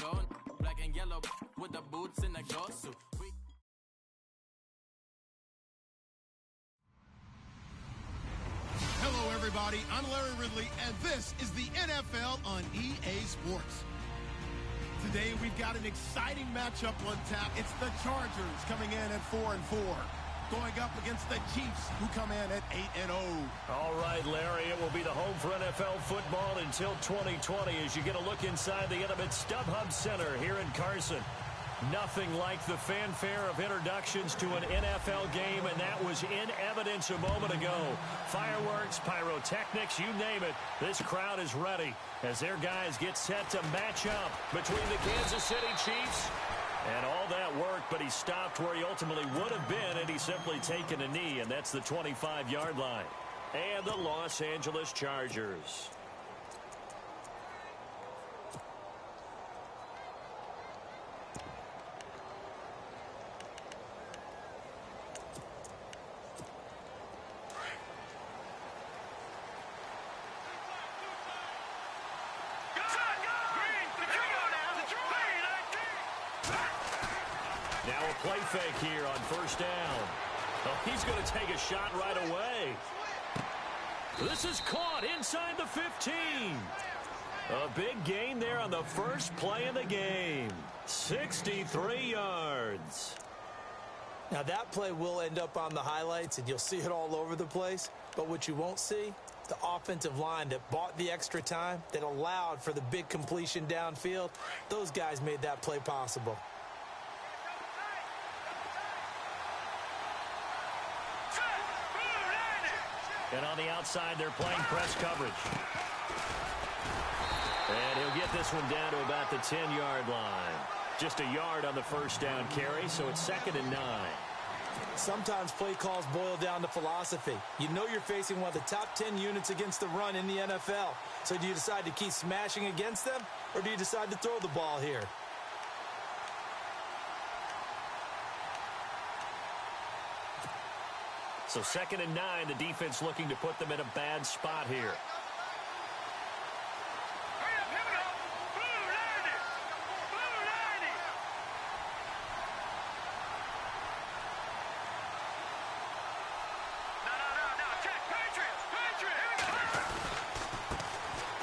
go. Black and yellow with the boots and the ghost suit. Hello, everybody. I'm Larry Ridley, and this is the NFL on EA Sports. Today, we've got an exciting matchup on tap. It's the Chargers coming in at 4-4, going up against the Chiefs, who come in at 8-0. All right, Larry, it will be the home for NFL football until 2020 as you get a look inside the intimate StubHub Center here in Carson. Nothing like the fanfare of introductions to an NFL game, and that was in evidence a moment ago. Fireworks, pyrotechnics, you name it. This crowd is ready as their guys get set to match up between the Kansas City Chiefs. And all that worked, but he stopped where he ultimately would have been, and he's simply taken a knee, and that's the 25-yard line. And the Los Angeles Chargers. Now a play fake here on first down. Oh, he's going to take a shot right away. This is caught inside the 15. A big gain there on the first play of the game. 63 yards. Now that play will end up on the highlights, and you'll see it all over the place. But what you won't see, the offensive line that bought the extra time, that allowed for the big completion downfield, those guys made that play possible. And on the outside, they're playing press coverage. And he'll get this one down to about the 10-yard line. Just a yard on the first down carry, so it's 2nd and 9. Sometimes play calls boil down to philosophy. You know you're facing one of the top 10 units against the run in the NFL. So do you decide to keep smashing against them, or do you decide to throw the ball here? So 2nd and 9, the defense looking to put them in a bad spot here.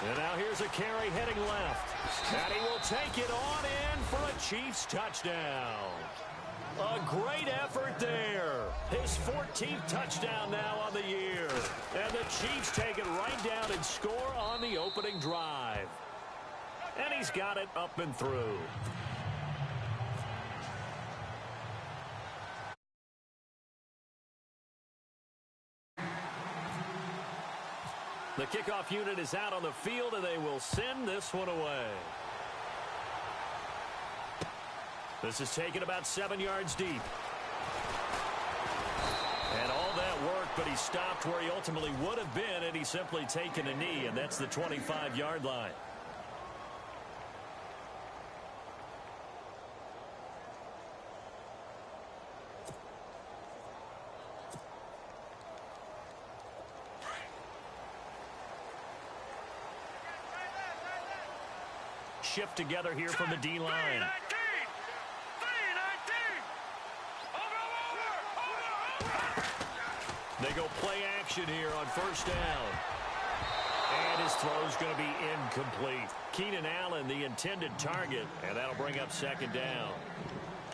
And now here's a carry heading left. And he will take it on in for a Chiefs touchdown. A great effort there. His 14th touchdown now on the year. And the Chiefs take it right down and score on the opening drive. And he's got it up and through. The kickoff unit is out on the field, and they will send this one away. This is taken about 7 yards deep. And all that worked, but he stopped where he ultimately would have been, and he's simply taken a knee, and that's the 25-yard line. Shift together here from the D-line. They go play action here on first down. And his throw's going to be incomplete. Keenan Allen, the intended target, and that'll bring up 2nd down.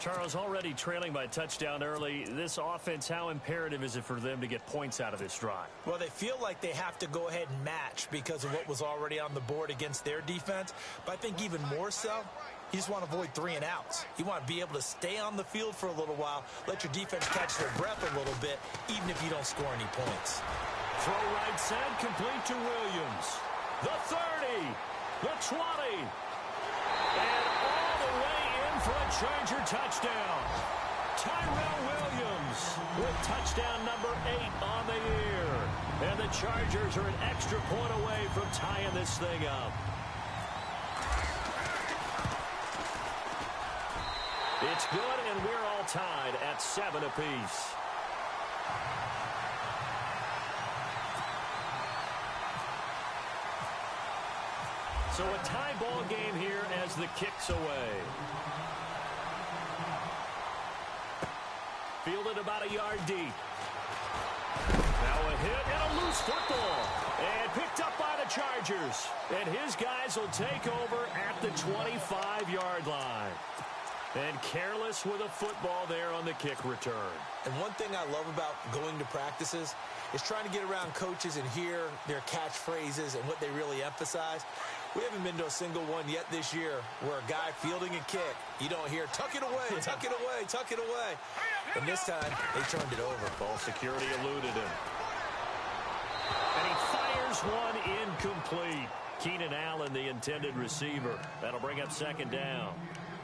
Charles, already trailing by a touchdown early. This offense, how imperative is it for them to get points out of this drive? Well, they feel like they have to go ahead and match because of what was already on the board against their defense. But I think even more so, you just want to avoid 3 and outs. You want to be able to stay on the field for a little while, let your defense catch their breath a little bit, even if you don't score any points. Throw right side, complete to Williams. The 30, the 20, and all the way in for a Charger touchdown. Tyrell Williams with touchdown number 8 on the year. And the Chargers are an extra point away from tying this thing up. It's good, and we're all tied at 7 apiece. So a tie ball game here as the kick's away. Fielded about a yard deep. Now a hit and a loose football. And picked up by the Chargers. And his guys will take over at the 25-yard line. And careless with a football there on the kick return. And one thing I love about going to practices is trying to get around coaches and hear their catchphrases and what they really emphasize. We haven't been to a single one yet this year where a guy fielding a kick, you don't hear, tuck it away, tuck it away, tuck it away. And this time, they turned it over. Ball security eluded him. And he fires one incomplete. Keenan Allen, the intended receiver. That'll bring up second down.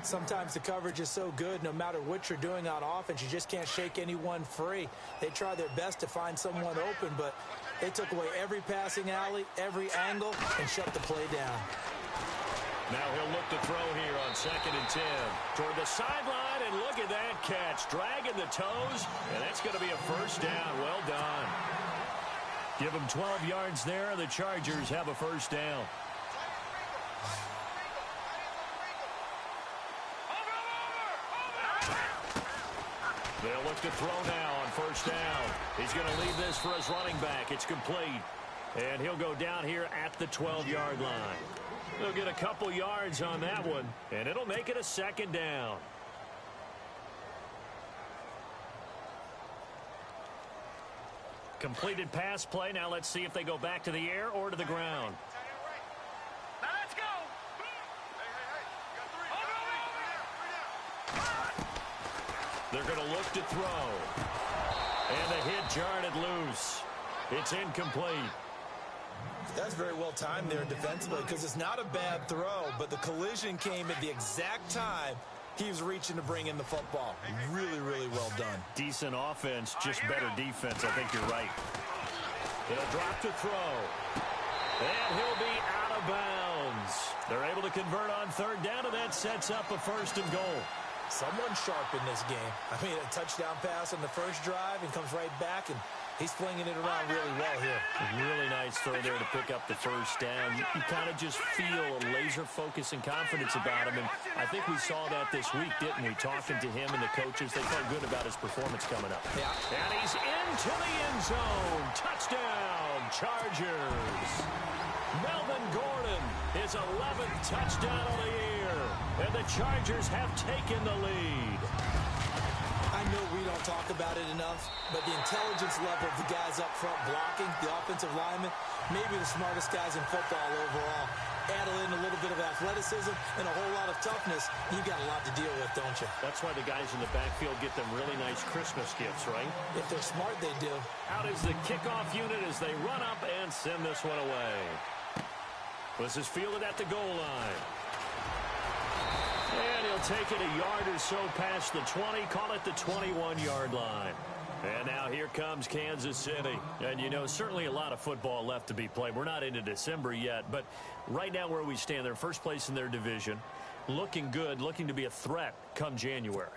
Sometimes the coverage is so good, no matter what you're doing on offense, you just can't shake anyone free. They try their best to find someone open, but they took away every passing alley, every angle, and shut the play down. Now he'll look to throw here on 2nd and 10. Toward the sideline, and look at that catch. Dragging the toes, and that's going to be a first down. Well done. Give them 12 yards there. The Chargers have a first down. They'll look to throw now on first down. He's going to leave this for his running back. It's complete. And he'll go down here at the 12-yard line. They'll get a couple yards on that one, and it'll make it a second down. Completed pass play. Now let's see if they go back to the air or to the ground. Now let's go. They're going to look to throw. And the hit jarred it loose. It's incomplete. That's very well timed there defensively because it's not a bad throw, but the collision came at the exact time he was reaching to bring in the football. Really, really well done. Decent offense, just better defense. I think you're right. They'll drop to throw. And he'll be out of bounds. They're able to convert on third down, and that sets up a 1st and goal. Someone sharp in this game. I mean, a touchdown pass on the first drive and comes right back, and he's flinging it around really well here. Really nice throw there to pick up the first down. You kind of just feel a laser focus and confidence about him, and I think we saw that this week, didn't we? Talking to him and the coaches, they felt good about his performance coming up. Yeah. And he's into the end zone. Touchdown, Chargers. Melvin Gordon, his 11th touchdown of the year, and the Chargers have taken the lead. I know we don't talk about it enough, but the intelligence level of the guys up front blocking, the offensive linemen, maybe the smartest guys in football overall. Add in a little bit of athleticism and a whole lot of toughness, you've got a lot to deal with, don't you? That's why the guys in the backfield get them really nice Christmas gifts, right? If they're smart, they do. Out is the kickoff unit as they run up and send this one away. This is fielded at the goal line. And he'll take it a yard or so past the 20, call it the 21-yard line. And now here comes Kansas City. And, you know, certainly a lot of football left to be played. We're not into December yet, but right now where we stand, they're first place in their division, looking good, looking to be a threat come January.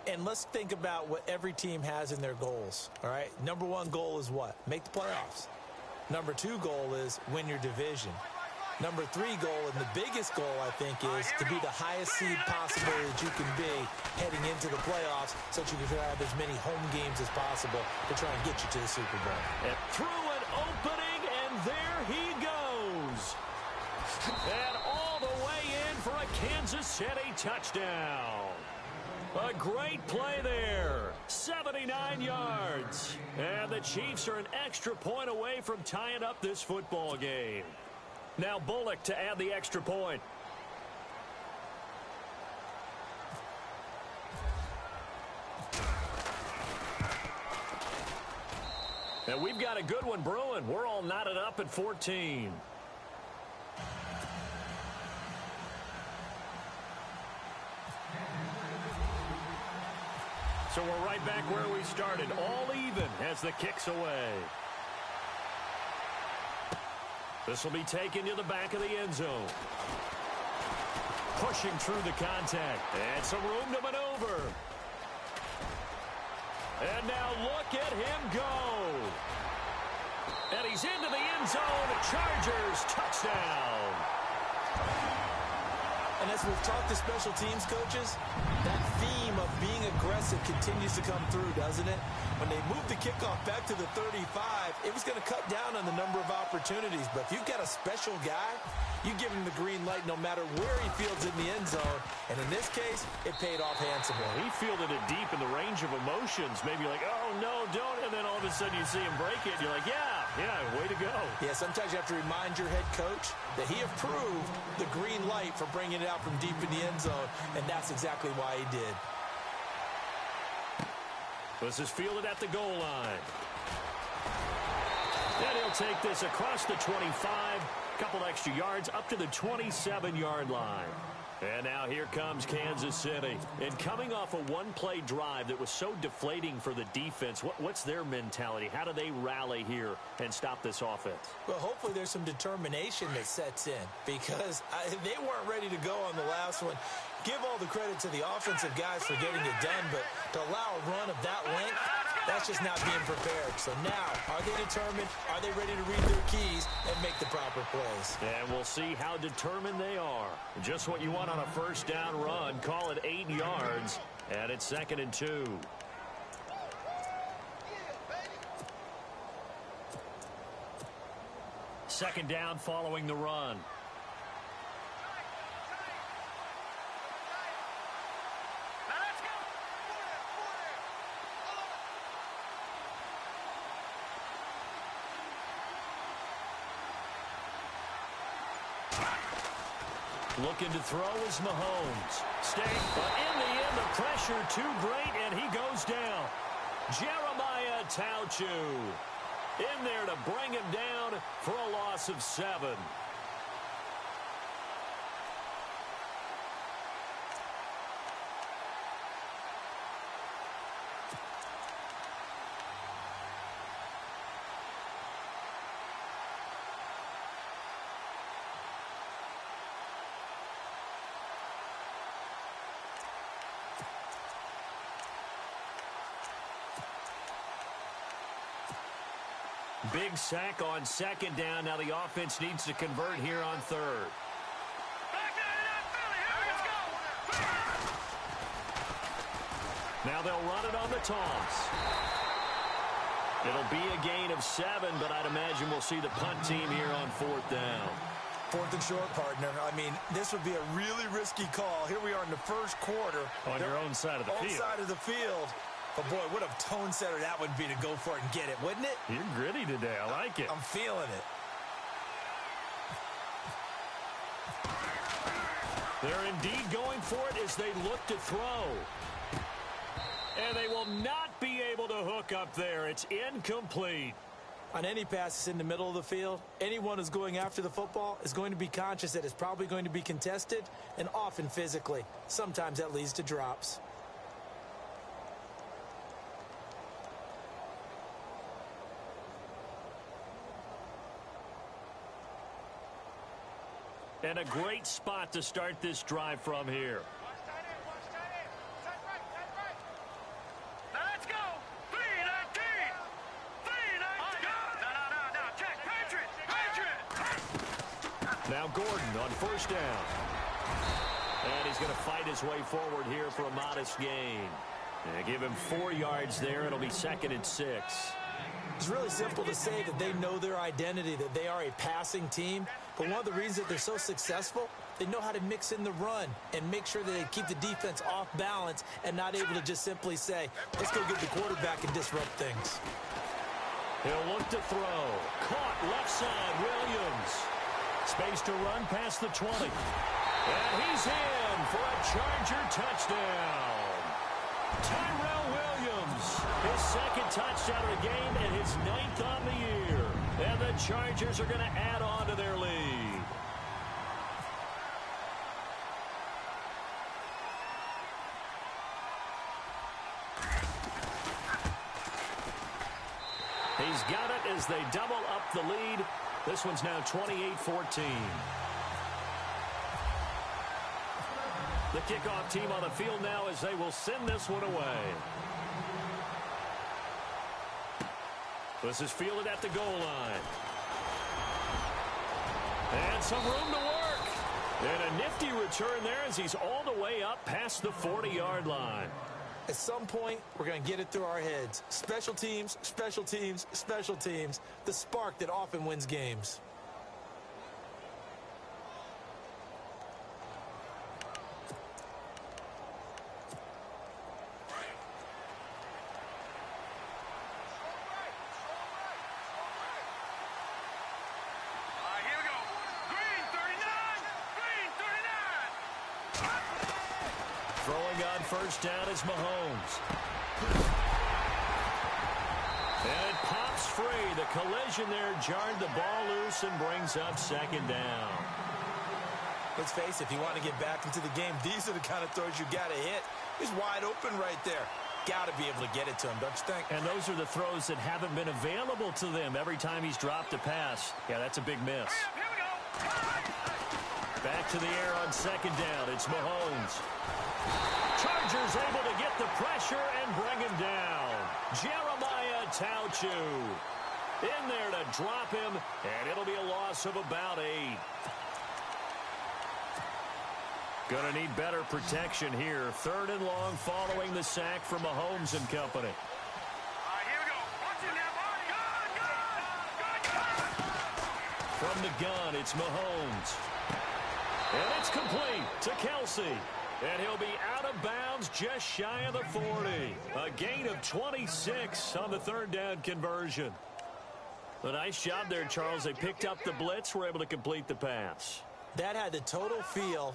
And let's think about what every team has in their goals, all right? Number 1 goal is what? Make the playoffs. Number 2 goal is win your division. Number 3 goal, and the biggest goal, I think, is to be the highest seed possible that you can be heading into the playoffs so that you can have as many home games as possible to try and get you to the Super Bowl. And through an opening, and there he goes. And all the way in for a Kansas City touchdown. A great play there. 79 yards. And the Chiefs are an extra point away from tying up this football game. Now Bullock to add the extra point. And we've got a good one brewing. We're all knotted up at 14. So we're right back where we started. All even as the kick's away. This will be taken to the back of the end zone. Pushing through the contact. And some room to maneuver. And now look at him go. And he's into the end zone. Chargers touchdown. And as we've talked to special teams coaches, that theme of being aggressive continues to come through, doesn't it? When they moved the kickoff back to the 35, it was going to cut down on the number of opportunities. But if you've got a special guy, you give him the green light no matter where he fields in the end zone. And in this case, it paid off handsomely. He fielded it deep in the range of emotions. Maybe like, oh, no, don't. And then all of a sudden you see him break it. And you're like, yeah, way to go. Yeah, sometimes you have to remind your head coach that he approved the green light for bringing it out from deep in the end zone. And that's exactly why he did. This is fielded at the goal line. And he'll take this across the 25. Couple extra yards up to the 27-yard line. And now here comes Kansas City. And coming off a one-play drive that was so deflating for the defense, what's their mentality? How do they rally here and stop this offense? Well, hopefully there's some determination that sets in because they weren't ready to go on the last one. Give all the credit to the offensive guys for getting it done, but to allow a run of that length, that's just not being prepared. So now, are they determined? Are they ready to read their keys and make the proper plays? And we'll see how determined they are. Just what you want on a first down run. Call it 8 yards, and it's 2nd and 2. Second down following the run. Looking to throw is Mahomes. But in the end, the pressure too great, and he goes down. Jeremiah Tauchu in there to bring him down for a loss of 7. Big sack on 2nd down. Now the offense needs to convert here on 3rd. Now they'll run it on the toss. It'll be a gain of 7, but I'd imagine we'll see the punt team here on 4th down. 4th and short, partner. I mean, this would be a really risky call. Here we are in the first quarter. On your own side of the field. Own side of the field. But, boy, what a tone setter that would be to go for it and get it, wouldn't it? You're gritty today. I like it. I'm feeling it. They're indeed going for it as they look to throw. And they will not be able to hook up there. It's incomplete. On any passes in the middle of the field, anyone who's going after the football is going to be conscious that it's probably going to be contested, and often physically. Sometimes that leads to drops. And a great spot to start this drive from here. Now let's go. 3-19. 3-19. No. Check. Patriot. Now Gordon on 1st down. And he's going to fight his way forward here for a modest gain. And give him 4 yards there. It'll be 2nd and 6. It's really simple to say that they know their identity, that they are a passing team. But one of the reasons that they're so successful, they know how to mix in the run and make sure that they keep the defense off balance and not able to just simply say, let's go get the quarterback and disrupt things. He'll look to throw. Caught left side, Williams. Space to run past the 20. And he's in for a Charger touchdown. Tyrell Williams, his 2nd touchdown of the game and his 9th on the year. And the Chargers are going to add on to their lead. He's got it as they double up the lead. This one's now 28-14. The kickoff team on the field now as they will send this one away. This is fielded at the goal line. And some room to work. And a nifty return there as he's all the way up past the 40-yard line. At some point, we're going to get it through our heads. Special teams, special teams, special teams. The spark that often wins games. Throwing on first down is Mahomes. And it pops free. The collision there jarred the ball loose and brings up second down. Let's face it, if you want to get back into the game, these are the kind of throws you got to hit. He's wide open right there. Got to be able to get it to him, don't you think? And those are the throws that haven't been available to them every time he's dropped a pass. Yeah, that's a big miss. Here we go. Back to the air on second down. It's Mahomes. Chargers able to get the pressure and bring him down. Jeremiah Tauchu in there to drop him, and it'll be a loss of about 8. Going to need better protection here. 3rd and long following the sack from Mahomes and company. Here we go. Watch it now, boy. Gun. From the gun, it's Mahomes. And it's complete to Kelsey. And he'll be out of bounds just shy of the 40. A gain of 26 on the 3rd down conversion. A nice job there, Charles. They picked up the blitz, were able to complete the pass. That had the total feel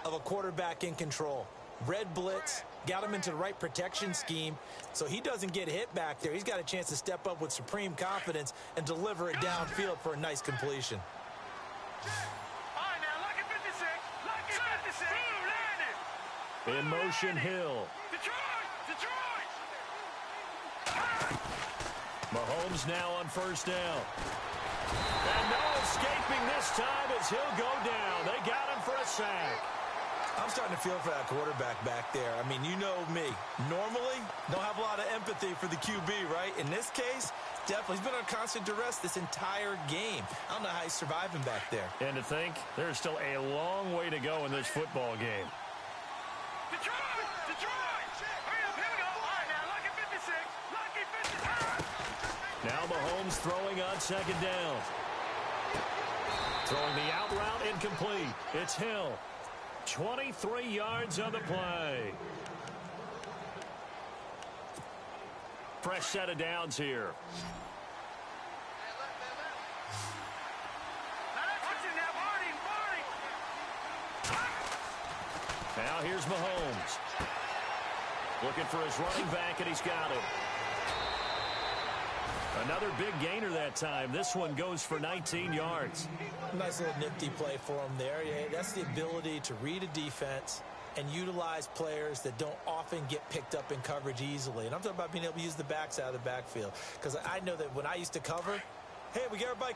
of a quarterback in control. Red blitz, got him into the right protection scheme, so he doesn't get hit back there. He's got a chance to step up with supreme confidence and deliver it downfield for a nice completion. In motion, Hill. Detroit! Mahomes now on first down. And no escaping this time as he'll go down. They got him for a sack. I'm starting to feel for that quarterback back there. I mean, you know me. Normally, don't have a lot of empathy for the QB, right? In this case, definitely. He's been on constant duress this entire game. I don't know how he's surviving back there. And to think, there's still a long way to go in this football game. Detroit! Hurry up, here we go. All right, now, lucky 56. Lucky 56. Now Mahomes throwing on second down. Throwing the out route incomplete. It's Hill. 23 yards on the play. Fresh set of downs here. Now here's Mahomes. Looking for his running back, and he's got him. Another big gainer that time. This one goes for 19 yards. Nice little nifty play for him there. Yeah, that's the ability to read a defense and utilize players that don't often get picked up in coverage easily. And I'm talking about being able to use the backs out of the backfield. Because I know that when I used to cover, hey, we got everybody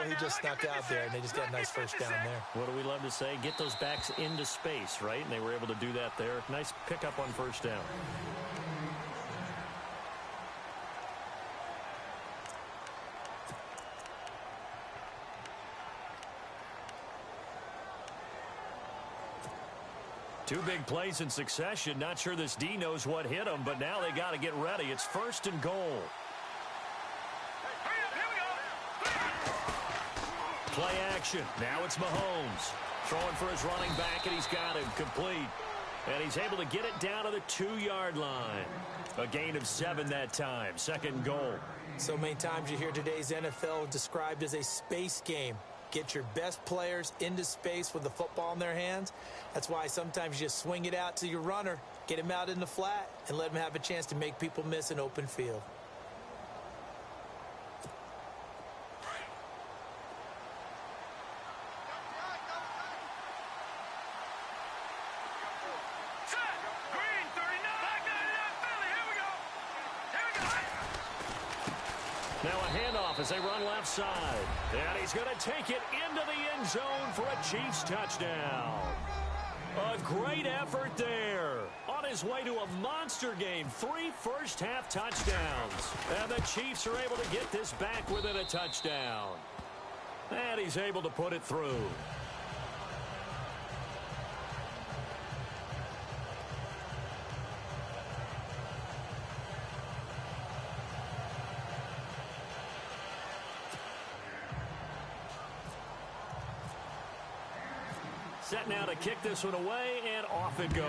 he just snuck out there, and they just got a nice first down there. What do we love to say? Get those backs into space, right? And they were able to do that there. Nice pickup on first down. Two big plays in succession. Not sure this D knows what hit him, but now they got to get ready. It's 1st and goal. Play action. Now it's Mahomes. Throwing for his running back, and he's got him complete. And he's able to get it down to the 2-yard line. A gain of 7 that time. 2nd goal. So many times you hear today's NFL described as a space game. Get your best players into space with the football in their hands. That's why sometimes you just swing it out to your runner, get him out in the flat, and let him have a chance to make people miss an open field. Now a handoff as they run left side. And he's going to take it into the end zone for a Chiefs touchdown. A great effort there. On his way to a monster game. 3 first-half touchdowns. And the Chiefs are able to get this back within a touchdown. And he's able to put it through. set now to kick this one away, and off it goes.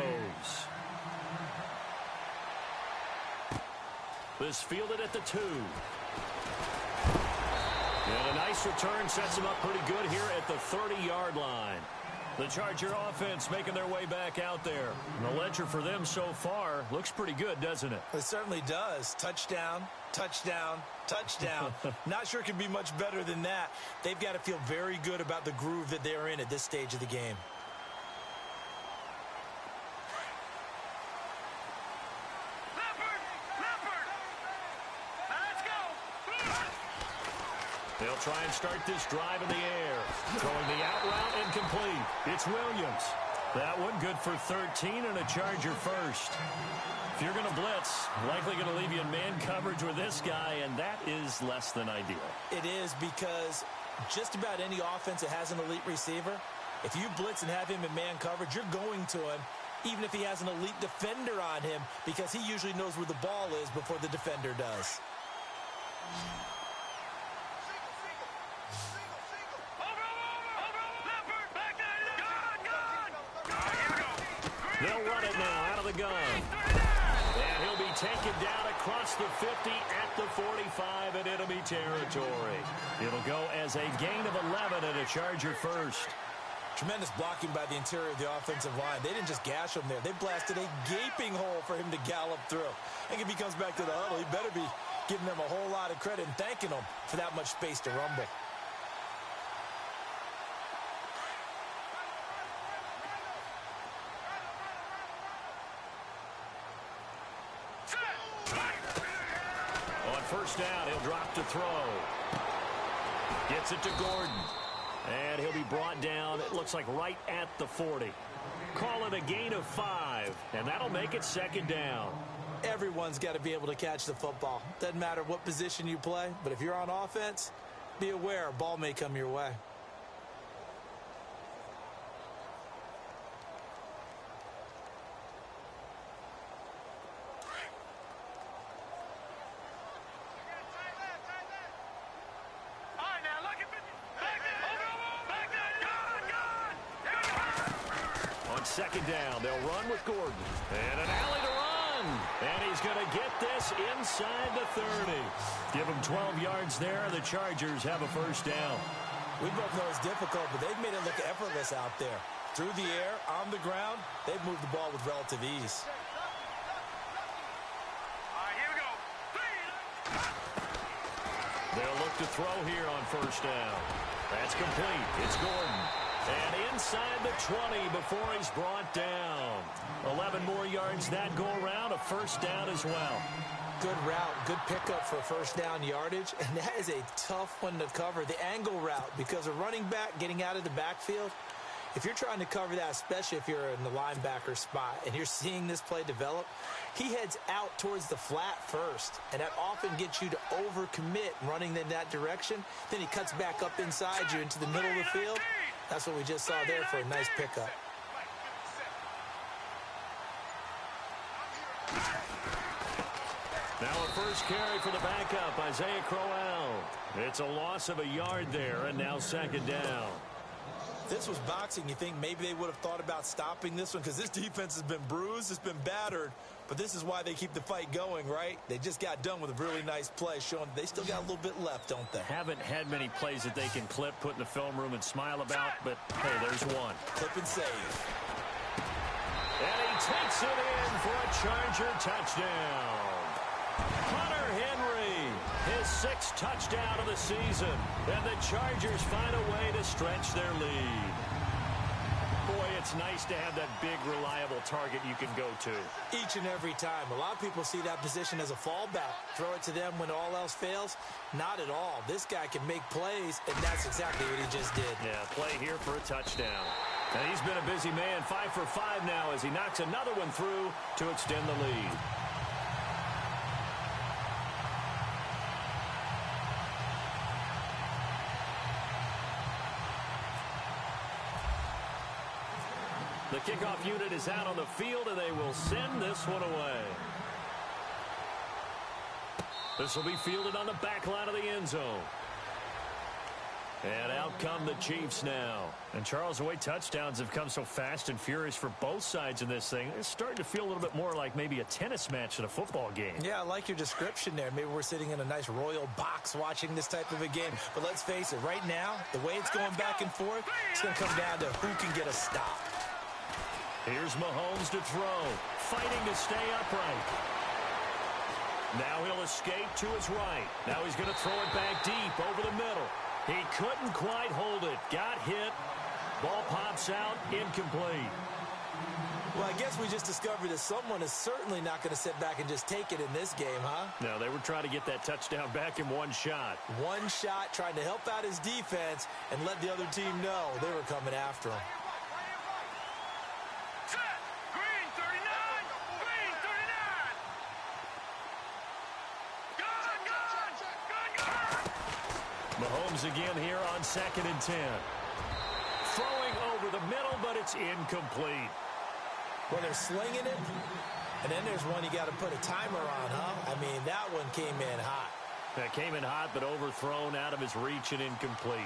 This fielded at the 2. And a nice return sets him up pretty good here at the 30-yard line. The Charger offense making their way back out there. And the ledger for them so far looks pretty good, doesn't it? It certainly does. Touchdown, touchdown, touchdown. Not sure it can be much better than that. They've got to feel very good about the groove that they're in at this stage of the game. They'll try and start this drive in the air. Throwing the out route incomplete. It's Williams. That one good for 13 and a Charger first. If you're going to blitz, likely going to leave you in man coverage with this guy, and that is less than ideal. It is, because just about any offense that has an elite receiver, if you blitz and have him in man coverage, you're going to him, even if he has an elite defender on him, because he usually knows where the ball is before the defender does. They'll run it now out of the gun. And he'll be taken down across the 50 at the 45 in enemy territory. It'll go as a gain of 11 and a Charger first. Tremendous blocking by the interior of the offensive line. They didn't just gash him there. They blasted a gaping hole for him to gallop through. I think if he comes back to the huddle, he better be giving them a whole lot of credit and thanking them for that much space to rumble. First down, he'll drop to throw. Gets it to Gordon. And he'll be brought down, it looks like right at the 40. Call it a gain of 5, and that'll make it second down. Everyone's got to be able to catch the football. Doesn't matter what position you play, but if you're on offense, be aware a ball may come your way. Second down, they'll run with Gordon. And an alley to run. And he's going to get this inside the 30. Give him 12 yards there. The Chargers have a first down. We both know it's difficult, but they've made it look effortless out there. Through the air, on the ground, they've moved the ball with relative ease. All right, here we go. They'll look to throw here on first down. That's complete. It's Gordon. And inside the 20 before he's brought down. 11 more yards that go around, a first down as well. Good route, good pickup for first down yardage, and that is a tough one to cover, the angle route, because a running back getting out of the backfield, if you're trying to cover that, especially if you're in the linebacker spot and you're seeing this play develop, he heads out towards the flat first, and that often gets you to overcommit running in that direction. Then he cuts back up inside you into the middle of the field. That's what we just saw there for a nice pickup. Now a first carry for the backup, Isaiah Crowell. It's a loss of a yard there, and now second down. This was boxing. You think maybe they would have thought about stopping this one, because this defense has been bruised, it's been battered, but this is why they keep the fight going, right? They just got done with a really nice play, showing they still got a little bit left, don't they? Haven't had many plays that they can clip, put in the film room, and smile about, but hey, there's one. Clip and save. And he takes it in for a Charger touchdown. Hunter Henry, his 6th touchdown of the season, and the Chargers find a way to stretch their lead. Boy, it's nice to have that big, reliable target you can go to. Each and every time. A lot of people see that position as a fallback. Throw it to them when all else fails. Not at all. This guy can make plays, and that's exactly what he just did. Yeah, play here for a touchdown. And he's been a busy man, 5 for 5 now as he knocks another one through to extend the lead. The kickoff unit is out on the field, and they will send this one away. This will be fielded on the back line of the end zone. And out come the Chiefs now. And, Charles, the way touchdowns have come so fast and furious for both sides in this thing, it's starting to feel a little bit more like maybe a tennis match than a football game. Yeah, I like your description there. Maybe we're sitting in a nice royal box watching this type of a game. But let's face it, right now, the way it's going back and forth, it's going to come down to who can get a stop. Here's Mahomes to throw, fighting to stay upright. Now he'll escape to his right. Now he's going to throw it back deep over the middle. He couldn't quite hold it. Got hit. Ball pops out. Incomplete. Well, I guess we just discovered that someone is certainly not going to sit back and just take it in this game, huh? No, they were trying to get that touchdown back in one shot. One shot, trying to help out his defense and let the other team know they were coming after him. Set. Green 39. Green 39. Gun. Mahomes again here on 2nd and 10. Throwing over the middle, but it's incomplete. Well, they're slinging it, and then there's one you got to put a timer on, huh? I mean, that one came in hot. That came in hot, but overthrown out of his reach and incomplete.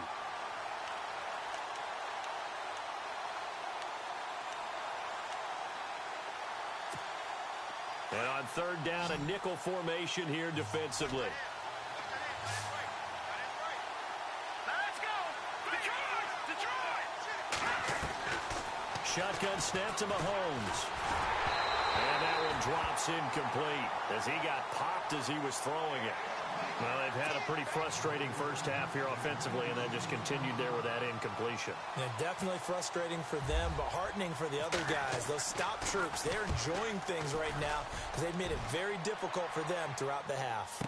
And on 3rd down, a nickel formation here defensively. Shotgun snap to Mahomes. And that one drops incomplete as he got popped as he was throwing it. Well, they've had a pretty frustrating first half here offensively, and that just continued there with that incompletion. Yeah, definitely frustrating for them, but heartening for the other guys. Those stop troops, they're enjoying things right now because they've made it very difficult for them throughout the half.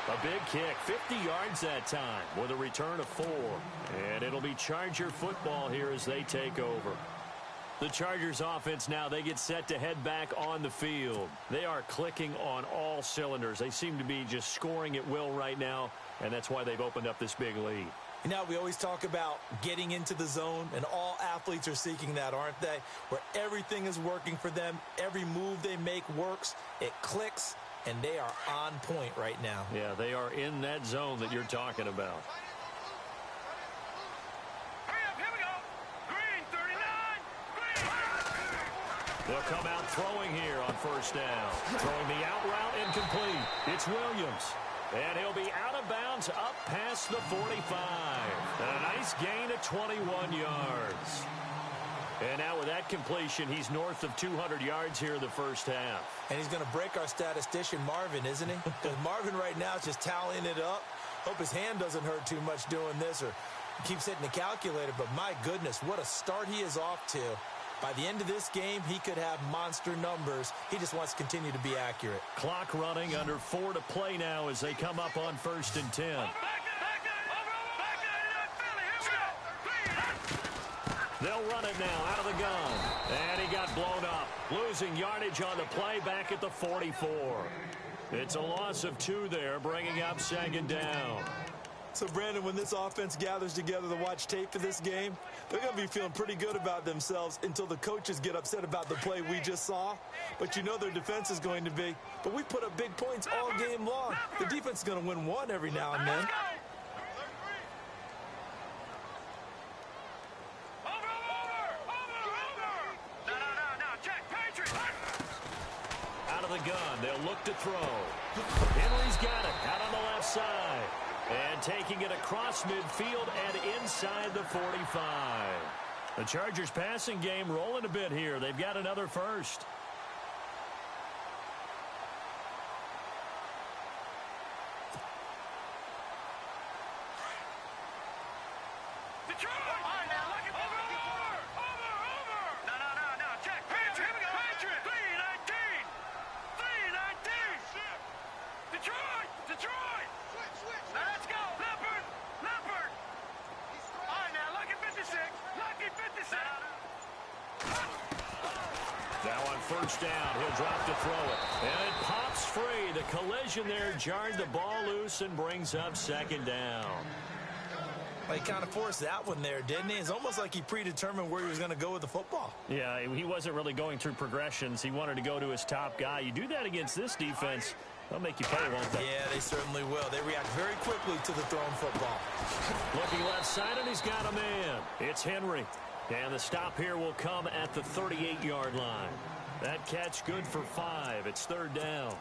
A big kick, 50 yards that time with a return of 4. And it'll be Charger football here as they take over. The Chargers offense now, they get set to head back on the field. They are clicking on all cylinders. They seem to be just scoring at will right now, and that's why they've opened up this big lead. You know, we always talk about getting into the zone, and all athletes are seeking that, aren't they? Where everything is working for them, every move they make works, it clicks, and they are on point right now. Yeah, they are in that zone that you're talking about. Hurry up, here we go. Green 39. Green. They'll come out throwing here on 1st down. Throwing the out route incomplete. It's Williams. And he'll be out of bounds up past the 45. A nice gain of 21 yards. And now with that completion, he's north of 200 yards here in the first half. And he's going to break our statistician, Marvin, isn't he? Because Marvin right now is just tallying it up. Hope his hand doesn't hurt too much doing this or keeps hitting the calculator. But my goodness, what a start he is off to. By the end of this game, he could have monster numbers. He just wants to continue to be accurate. Clock running, under 4 to play now as they come up on 1st and 10. They'll run it now out of the gun. And he got blown up. Losing yardage on the play back at the 44. It's a loss of 2 there, bringing up 2nd down. So, Brandon, when this offense gathers together to watch tape for this game, they're going to be feeling pretty good about themselves until the coaches get upset about the play we just saw. But you know their defense is going to be. But we put up big points all game long. The defense is going to win one every now and then. Out of the gun, they'll look to throw. Henry's got it out on the left side. And taking it across midfield and inside the 45. The Chargers passing game rolling a bit here. They've got another first. First down, he'll drop to throw it. And it pops free. The collision there jarred the ball loose and brings up 2nd down. Well, he kind of forced that one there, didn't he? It's almost like he predetermined where he was going to go with the football. Yeah, he wasn't really going through progressions. He wanted to go to his top guy. You do that against this defense, They'll make you pay, won't they? Yeah, they certainly will. They react very quickly to the thrown football. Looking left side, and he's got a man. It's Henry. And the stop here will come at the 38-yard line. That catch good for 5. It's third down.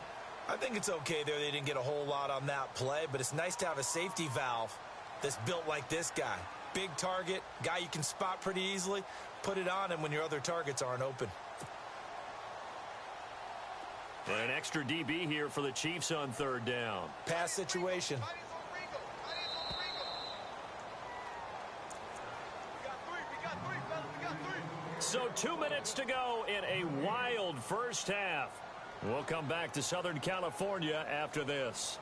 I think it's okay there. They didn't get a whole lot on that play, but it's nice to have a safety valve that's built like this guy. Big target, guy you can spot pretty easily. Put it on him when your other targets aren't open. An extra DB here for the Chiefs on third down. Pass situation. So 2 minutes to go in a wild first half. We'll come back to Southern California after this.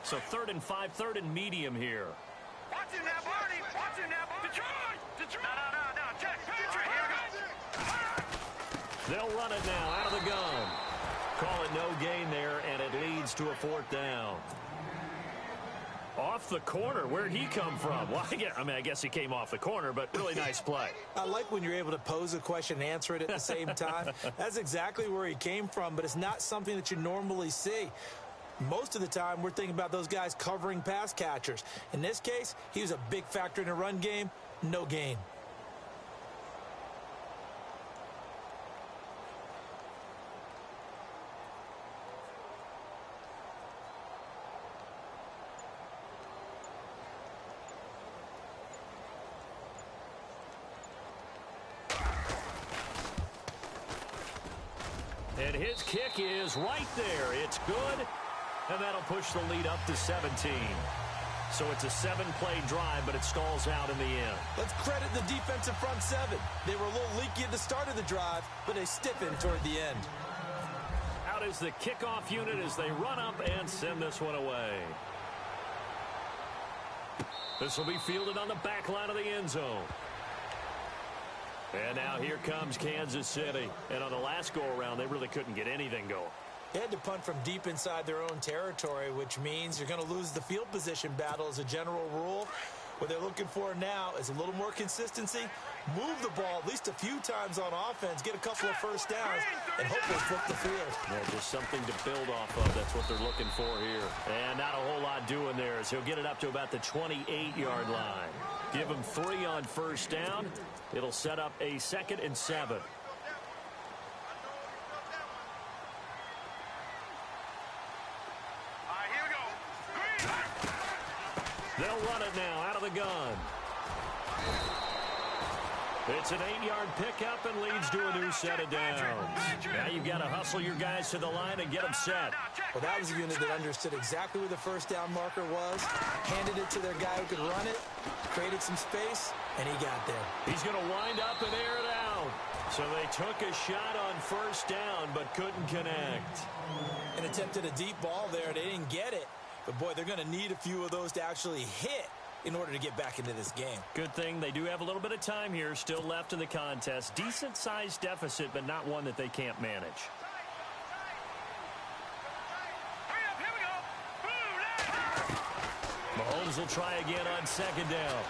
So 3rd and 5, 3rd and medium here. Watch it now, Barney. Watch it now, Barney. Detroit. No. Check. They'll run it now out of the gun. Call it no gain there, and it leads to a 4th down. Off the corner. Where'd he come from? Well, I guess he came off the corner, but really nice play. I like when you're able to pose a question and answer it at the same time. That's exactly where he came from, but it's not something that you normally see. Most of the time, we're thinking about those guys covering pass catchers. In this case, he was a big factor in the run game. No gain. And his kick is right there. It's good. And that'll push the lead up to 17. So it's a 7-play drive, but it stalls out in the end. Let's credit the defensive front 7. They were a little leaky at the start of the drive, but they stiffened toward the end. Out is the kickoff unit as they run up and send this one away. This will be fielded on the back line of the end zone. And now here comes Kansas City. And on the last go-around, they really couldn't get anything going. They had to punt from deep inside their own territory, which means you're going to lose the field position battle as a general rule. What they're looking for now is a little more consistency, move the ball at least a few times on offense, get a couple of first downs, and hopefully flip the field. Yeah, just something to build off of. That's what they're looking for here. And not a whole lot doing there as he'll get it up to about the 28-yard line. Give him 3 on first down. It'll set up a 2nd and 7. They'll run it now out of the gun. It's an 8-yard pickup and leads to a new set of downs. Now you've got to hustle your guys to the line and get them set. Well, that was a unit that understood exactly where the first down marker was, handed it to their guy who could run it, created some space, and he got there. He's going to wind up and air it out. So they took a shot on first down but couldn't connect. And attempted a deep ball there. They didn't get it. But, boy, they're going to need a few of those to actually hit in order to get back into this game. Good thing they do have a little bit of time here still left in the contest. Decent-sized deficit, but not one that they can't manage. Mahomes will try again on 2nd down.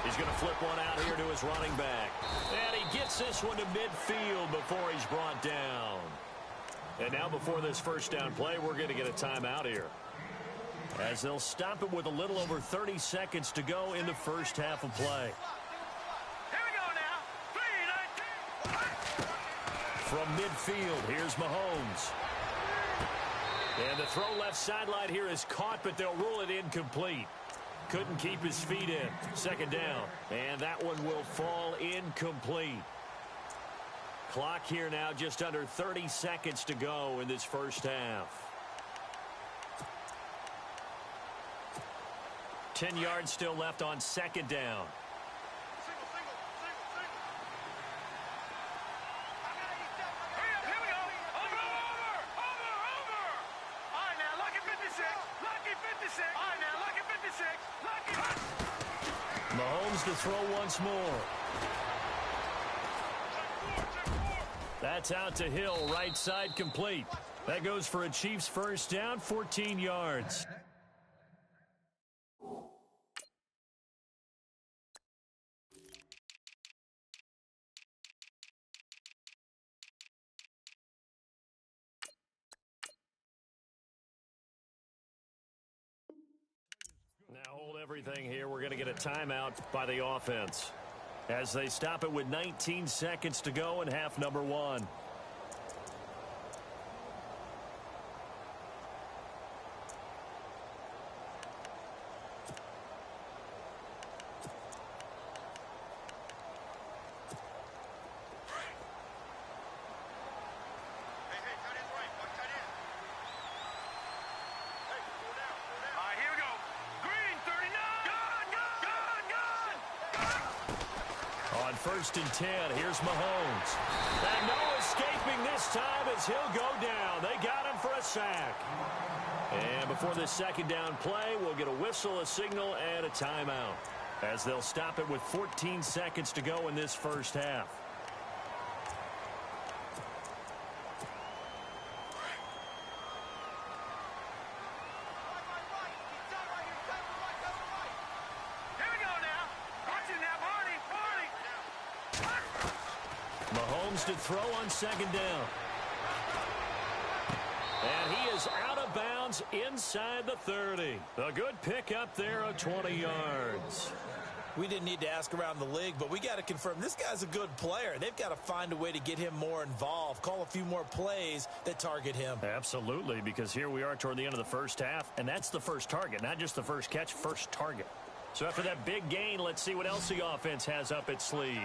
He's going to flip one out here to his running back. And he gets this one to midfield before he's brought down. And now before this first down play, we're going to get a timeout here, as they'll stop it with a little over 30 seconds to go in the first half of play. Here we go now. 3-19. From midfield, here's Mahomes. And the throw left sideline here is caught, but they'll rule it incomplete. Couldn't keep his feet in. 2nd down. And that one will fall incomplete. Clock here now just under 30 seconds to go in this first half. 10 yards still left on 2nd down. Here we go. Over. All right, now, lucky 56. Lucky 56. All right, now, lucky 56. Lucky. Mahomes to throw once more. That's out to Hill, right side complete. That goes for a Chiefs first down, 14 yards. Everything here, we're going to get a timeout by the offense as they stop it with 19 seconds to go in half number 1. First and 10. Here's Mahomes. And no escaping this time as he'll go down. They got him for a sack. And before this second down play, we'll get a whistle, a signal, and a timeout as they'll stop it with 14 seconds to go in this first half. To throw on second down. And he is out of bounds inside the 30. A good pickup there of 20 yards. We didn't need to ask around the league, but we got to confirm this guy's a good player. They've got to find a way to get him more involved, call a few more plays that target him. Absolutely, because here we are toward the end of the first half, and that's the first target, not just the first catch, first target. So after that big gain, let's see what else the offense has up its sleeve.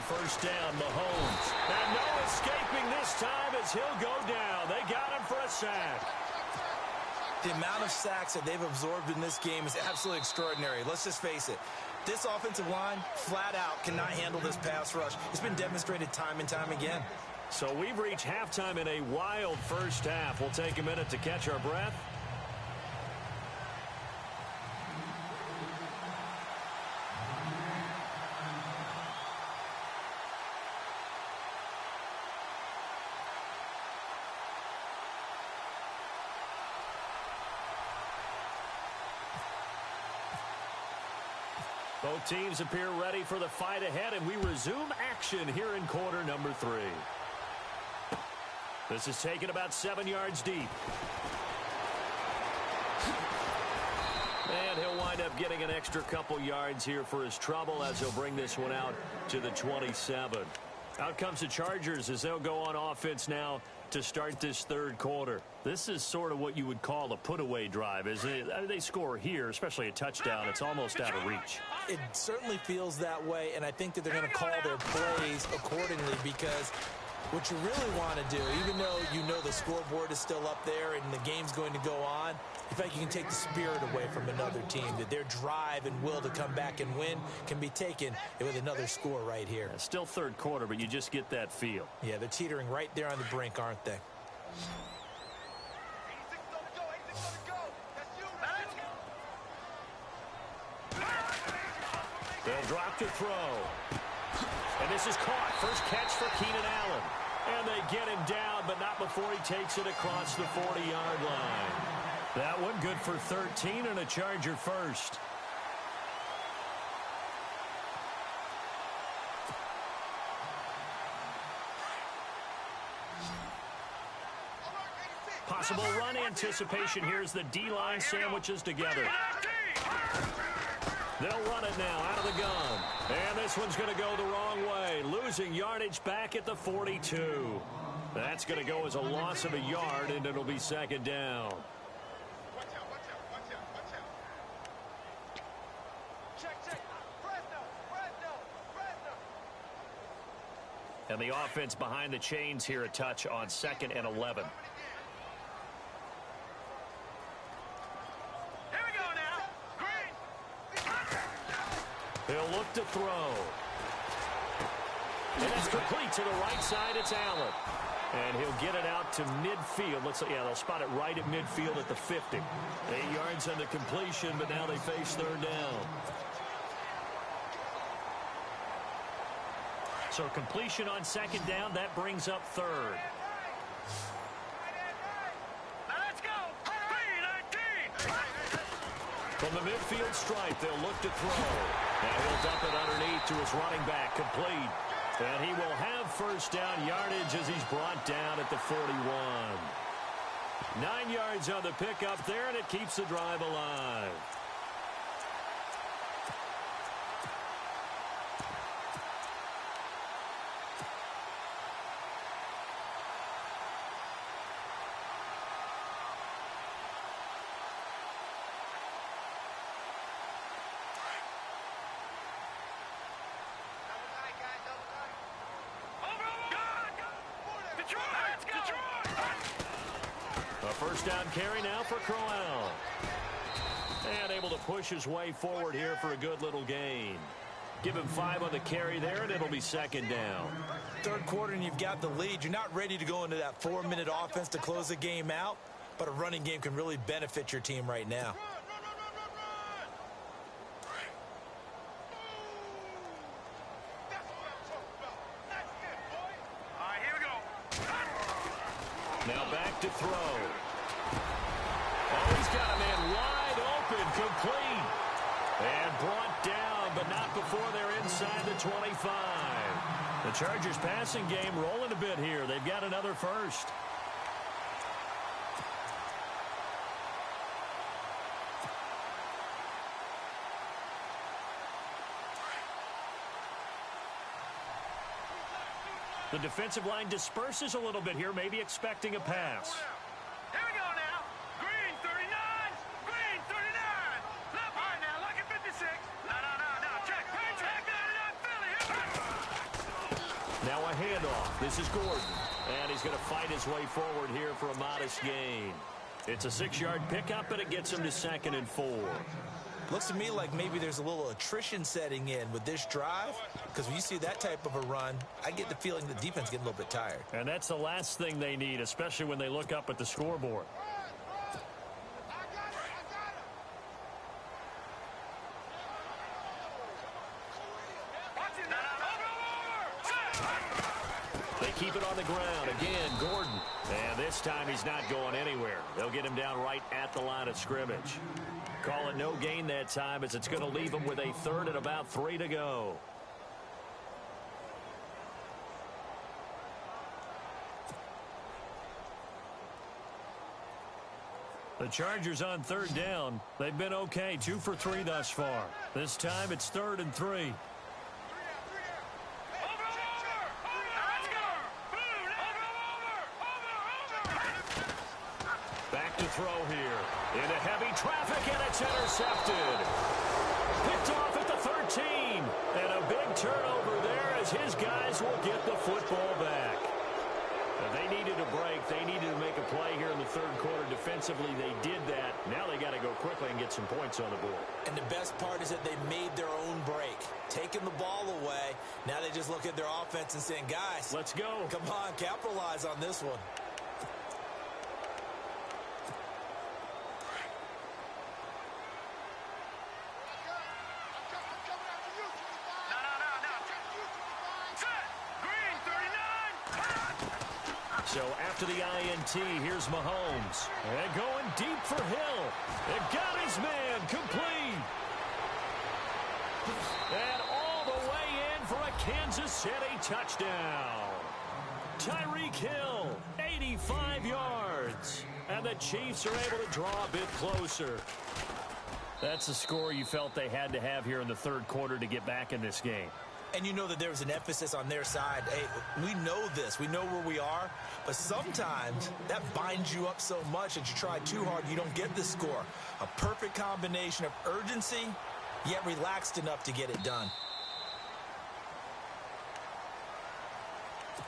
First down, Mahomes. And no escaping this time as he'll go down. They got him for a sack. The amount of sacks that they've absorbed in this game is absolutely extraordinary. Let's just face it. This offensive line, flat out, cannot handle this pass rush. It's been demonstrated time and time again. So we've reached halftime in a wild first half. We'll take a minute to catch our breath. Both teams appear ready for the fight ahead, and we resume action here in quarter number 3. This is taken about 7 yards deep. And he'll wind up getting an extra couple yards here for his trouble as he'll bring this one out to the 27. Out comes the Chargers as they'll go on offense now to start this third quarter. This is sort of what you would call a put-away drive, isn't it? I mean, they score here, especially a touchdown. It's almost out of reach. It certainly feels that way, and I think that they're going to call their plays accordingly because what you really want to do, even though you know the scoreboard is still up there and the game's going to go on, in fact, you can take the spirit away from another team, that their drive and will to come back and win can be taken with another score right here. Yeah, still third quarter, but you just get that feel. Yeah, they're teetering right there on the brink, aren't they? They'll drop to throw. And this is caught. First catch for Keenan Allen. And they get him down, but not before he takes it across the 40-yard line. That one good for 13 and a Charger first. Possible run anticipation. Here's the D-line sandwiches together. They'll run it now out of the gun. And this one's going to go the wrong way. Losing yardage back at the 42. That's going to go as a loss of a yard, and it'll be second down. And the offense behind the chains here a touch on 2nd and 11. He'll look to throw. And it's complete to the right side. It's Allen. And he'll get it out to midfield. Looks like, yeah, they'll spot it right at midfield at the 50. 8 yards on the completion, but now they face third down. So completion on second down, that brings up third. From the midfield stripe, they'll look to throw. And he'll dump it underneath to his running back, complete. And he will have first down yardage as he's brought down at the 41. 9 yards on the pickup there, and it keeps the drive alive. A first down carry now for Crowell. And able to push his way forward here for a good little gain. Give him 5 on the carry there, and it'll be second down. Third quarter, and you've got the lead. You're not ready to go into that 4-minute offense to close the game out, but a running game can really benefit your team right now. Now back to throw. Oh, he's got a man wide open, complete. And brought down, but not before they're inside the 25. The Chargers passing game rolling a bit here. They've got another first. The defensive line disperses a little bit here, maybe expecting a pass. Here we go now. Green 39. Green 39. Left right now. Lucky 56. No. Check. Check 99 Philly. Now a handoff. This is Gordon. And he's going to fight his way forward here for a modest gain. It's a 6-yard pickup, and it gets him to 2nd and 4. Looks to me like maybe there's a little attrition setting in with this drive, because when you see that type of a run, I get the feeling the defense getting a little bit tired. And that's the last thing they need, especially when they look up at the scoreboard. They keep it on the ground. Again, Gordon. And this time he's not going anywhere. They'll get him down right at the line of scrimmage. Call it no gain that time, as it's going to leave him with a 3rd and about 3 to go. The Chargers on 3rd down. They've been okay, 2 for 3 thus far. This time it's 3rd and 3. Back to throw here. Into heavy traffic, and it's intercepted. Picked off at the 13. And a big turnover there as his guys will get the football back. Now, they needed a break. They needed to make a play here in the 3rd quarter. Defensively, they did that. Now they got to go quickly and get some points on the board. And the best part is that they made their own break. Taking the ball away. Now they just look at their offense and saying, guys, let's go. Come on, capitalize on this one. So after the INT, here's Mahomes. And going deep for Hill. It got his man complete. And all the way in for a Kansas City touchdown. Tyreek Hill, 85 yards. And the Chiefs are able to draw a bit closer. That's the score you felt they had to have here in the 3rd quarter to get back in this game. And you know that there was an emphasis on their side. Hey, we know this. We know where we are. But sometimes that binds you up so much that you try too hard, you don't get the score. A perfect combination of urgency, yet relaxed enough to get it done.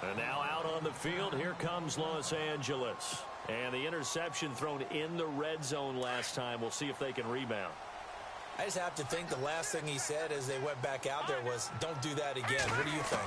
And now out on the field, here comes Los Angeles. And the interception thrown in the red zone last time. We'll see if they can rebound. I just have to think the last thing he said as they went back out there was, don't do that again. What do you think?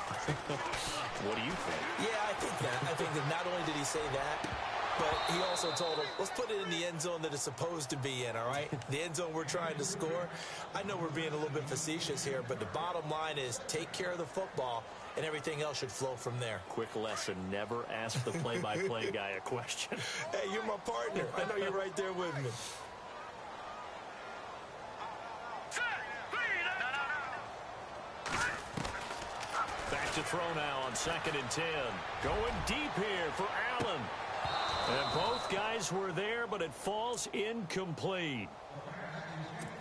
What do you think? Yeah, I think that. I think that not only did he say that, but he also told him, let's put it in the end zone that it's supposed to be in, all right? The end zone we're trying to score. I know we're being a little bit facetious here, but the bottom line is take care of the football, and everything else should flow from there. Quick lesson, never ask the play-by-play guy a question. Hey, you're my partner. I know you're right there with me. to throw now on 2nd and 10. Going deep here for Allen. And both guys were there, but it falls incomplete.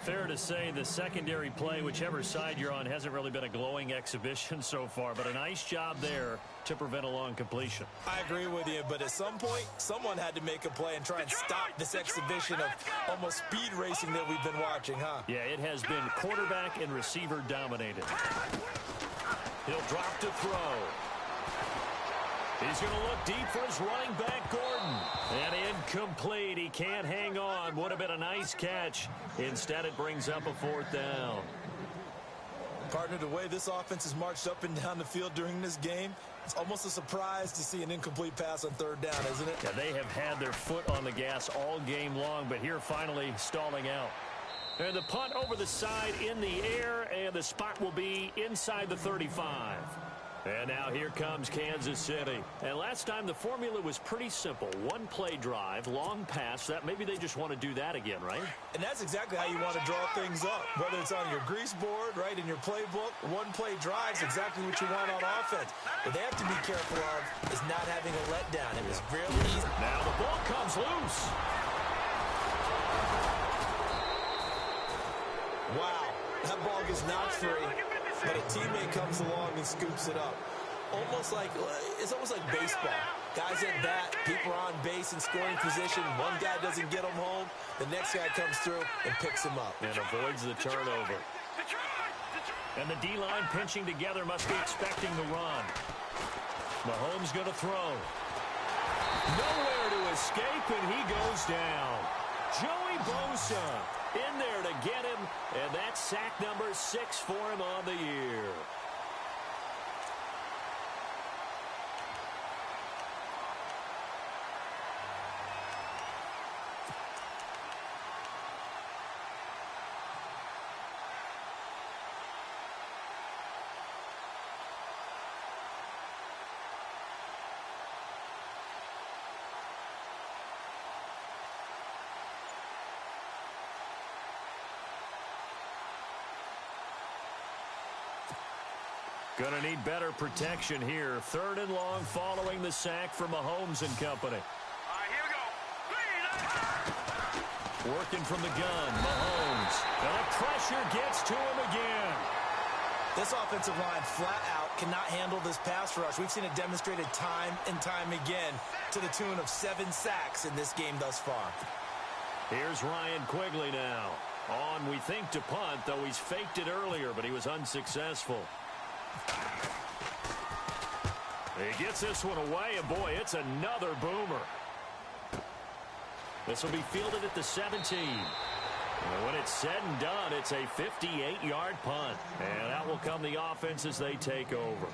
Fair to say the secondary play, whichever side you're on, hasn't really been a glowing exhibition so far, but a nice job there to prevent a long completion. I agree with you, but at some point, someone had to make a play and try and stop this exhibition of almost speed racing that we've been watching, huh? Yeah, it has been quarterback and receiver dominated. He'll drop to throw. He's going to look deep for his running back, Gordon. And incomplete. He can't hang on. Would have been a nice catch. Instead, it brings up a 4th down. Partner, the way this offense has marched up and down the field during this game, it's almost a surprise to see an incomplete pass on 3rd down, isn't it? Yeah, they have had their foot on the gas all game long, but here finally stalling out. And the punt over the side in the air, and the spot will be inside the 35. And now here comes Kansas City. And last time the formula was pretty simple. 1-play drive, long pass. That maybe they just want to do that again, right? And that's exactly how you want to draw things up. Whether it's on your grease board, right, in your playbook, 1-play drive's exactly what you want on offense. What they have to be careful of is not having a letdown. It was really easy. Now the ball comes loose. Wow, that ball gets knocked free. But a teammate comes along and scoops it up. It's almost like baseball. Guys at bat, people are on base in scoring position. One guy doesn't get him home. The next guy comes through and picks him up. And avoids the turnover. And the D-line pinching together must be expecting the run. Mahomes going to throw. Nowhere to escape, and he goes down. Joey Bosa in there to get him, and that's sack number 6 for him on the year. Going to need better protection here. 3rd and long following the sack from Mahomes and company. All right, here we go. Working from the gun, Mahomes. And the pressure gets to him again. This offensive line flat out cannot handle this pass rush. We've seen it demonstrated time and time again to the tune of 7 sacks in this game thus far. Here's Ryan Quigley now. On, we think, to punt, though he's faked it earlier, but he was unsuccessful. He gets this one away, and boy, it's another boomer. This will be fielded at the 17. And when it's said and done, it's a 58-yard punt. And out will come the offense as they take over.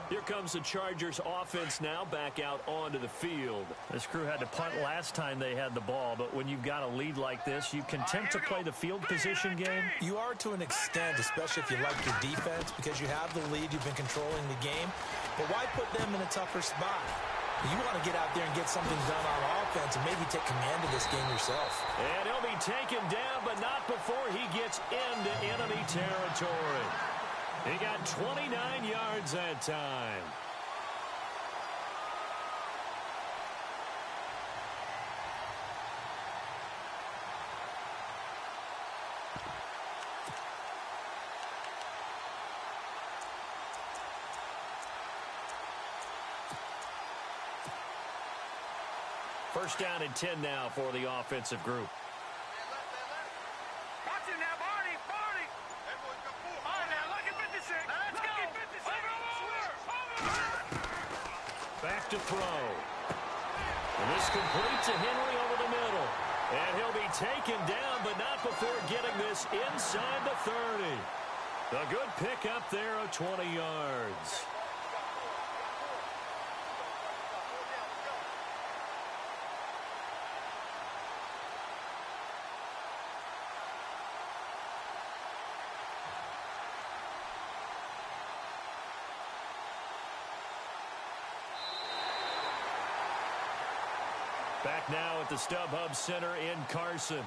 Here comes the Chargers offense now back out onto the field. This crew had to punt last time they had the ball, but when you've got a lead like this, you content to play the field position game? You are to an extent, especially if you like your defense, because you have the lead, you've been controlling the game. But why put them in a tougher spot? You want to get out there and get something done on offense and maybe take command of this game yourself. And he'll be taken down, but not before he gets into enemy territory. He got 29 yards that time. First down and 10 now for the offensive group. Watch it now, Barney. All right, now, look at 56. Let's go. Back to throw. And this complete to Henry over the middle. And he'll be taken down, but not before getting this inside the 30. A good pickup there of 20 yards. Back now at the StubHub Center in Carson.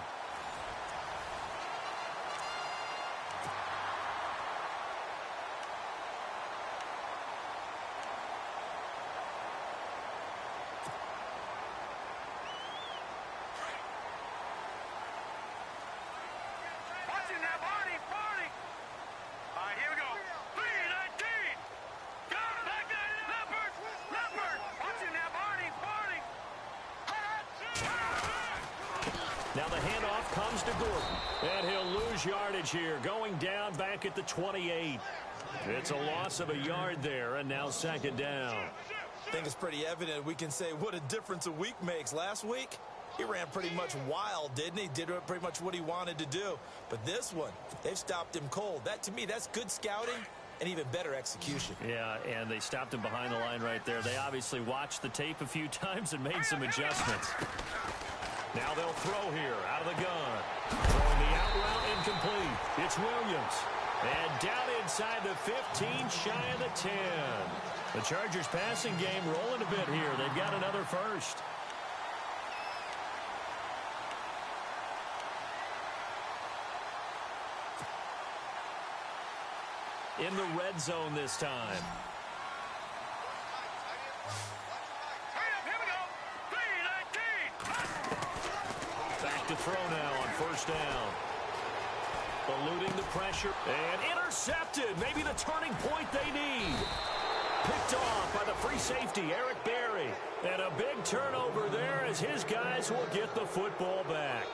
handoff comes to Gordon. And he'll lose yardage here, going down back at the 28. It's a loss of a yard there, and now second down. I think it's pretty evident. We can say what a difference a week makes. Last week, he ran pretty much wild, didn't he? Did pretty much what he wanted to do. But this one, they've stopped him cold. That, to me, that's good scouting and even better execution. Yeah, and they stopped him behind the line right there. They obviously watched the tape a few times and made some adjustments. Now they'll throw here out of the gun. Throwing the out route incomplete. It's Williams. And down inside the 15, shy of the 10. The Chargers passing game rolling a bit here. They've got another first. In the red zone this time. Back to throw now on first down. Eluding the pressure. And intercepted. Maybe the turning point they need. Picked off by the free safety, Eric Berry. And a big turnover there as his guys will get the football back.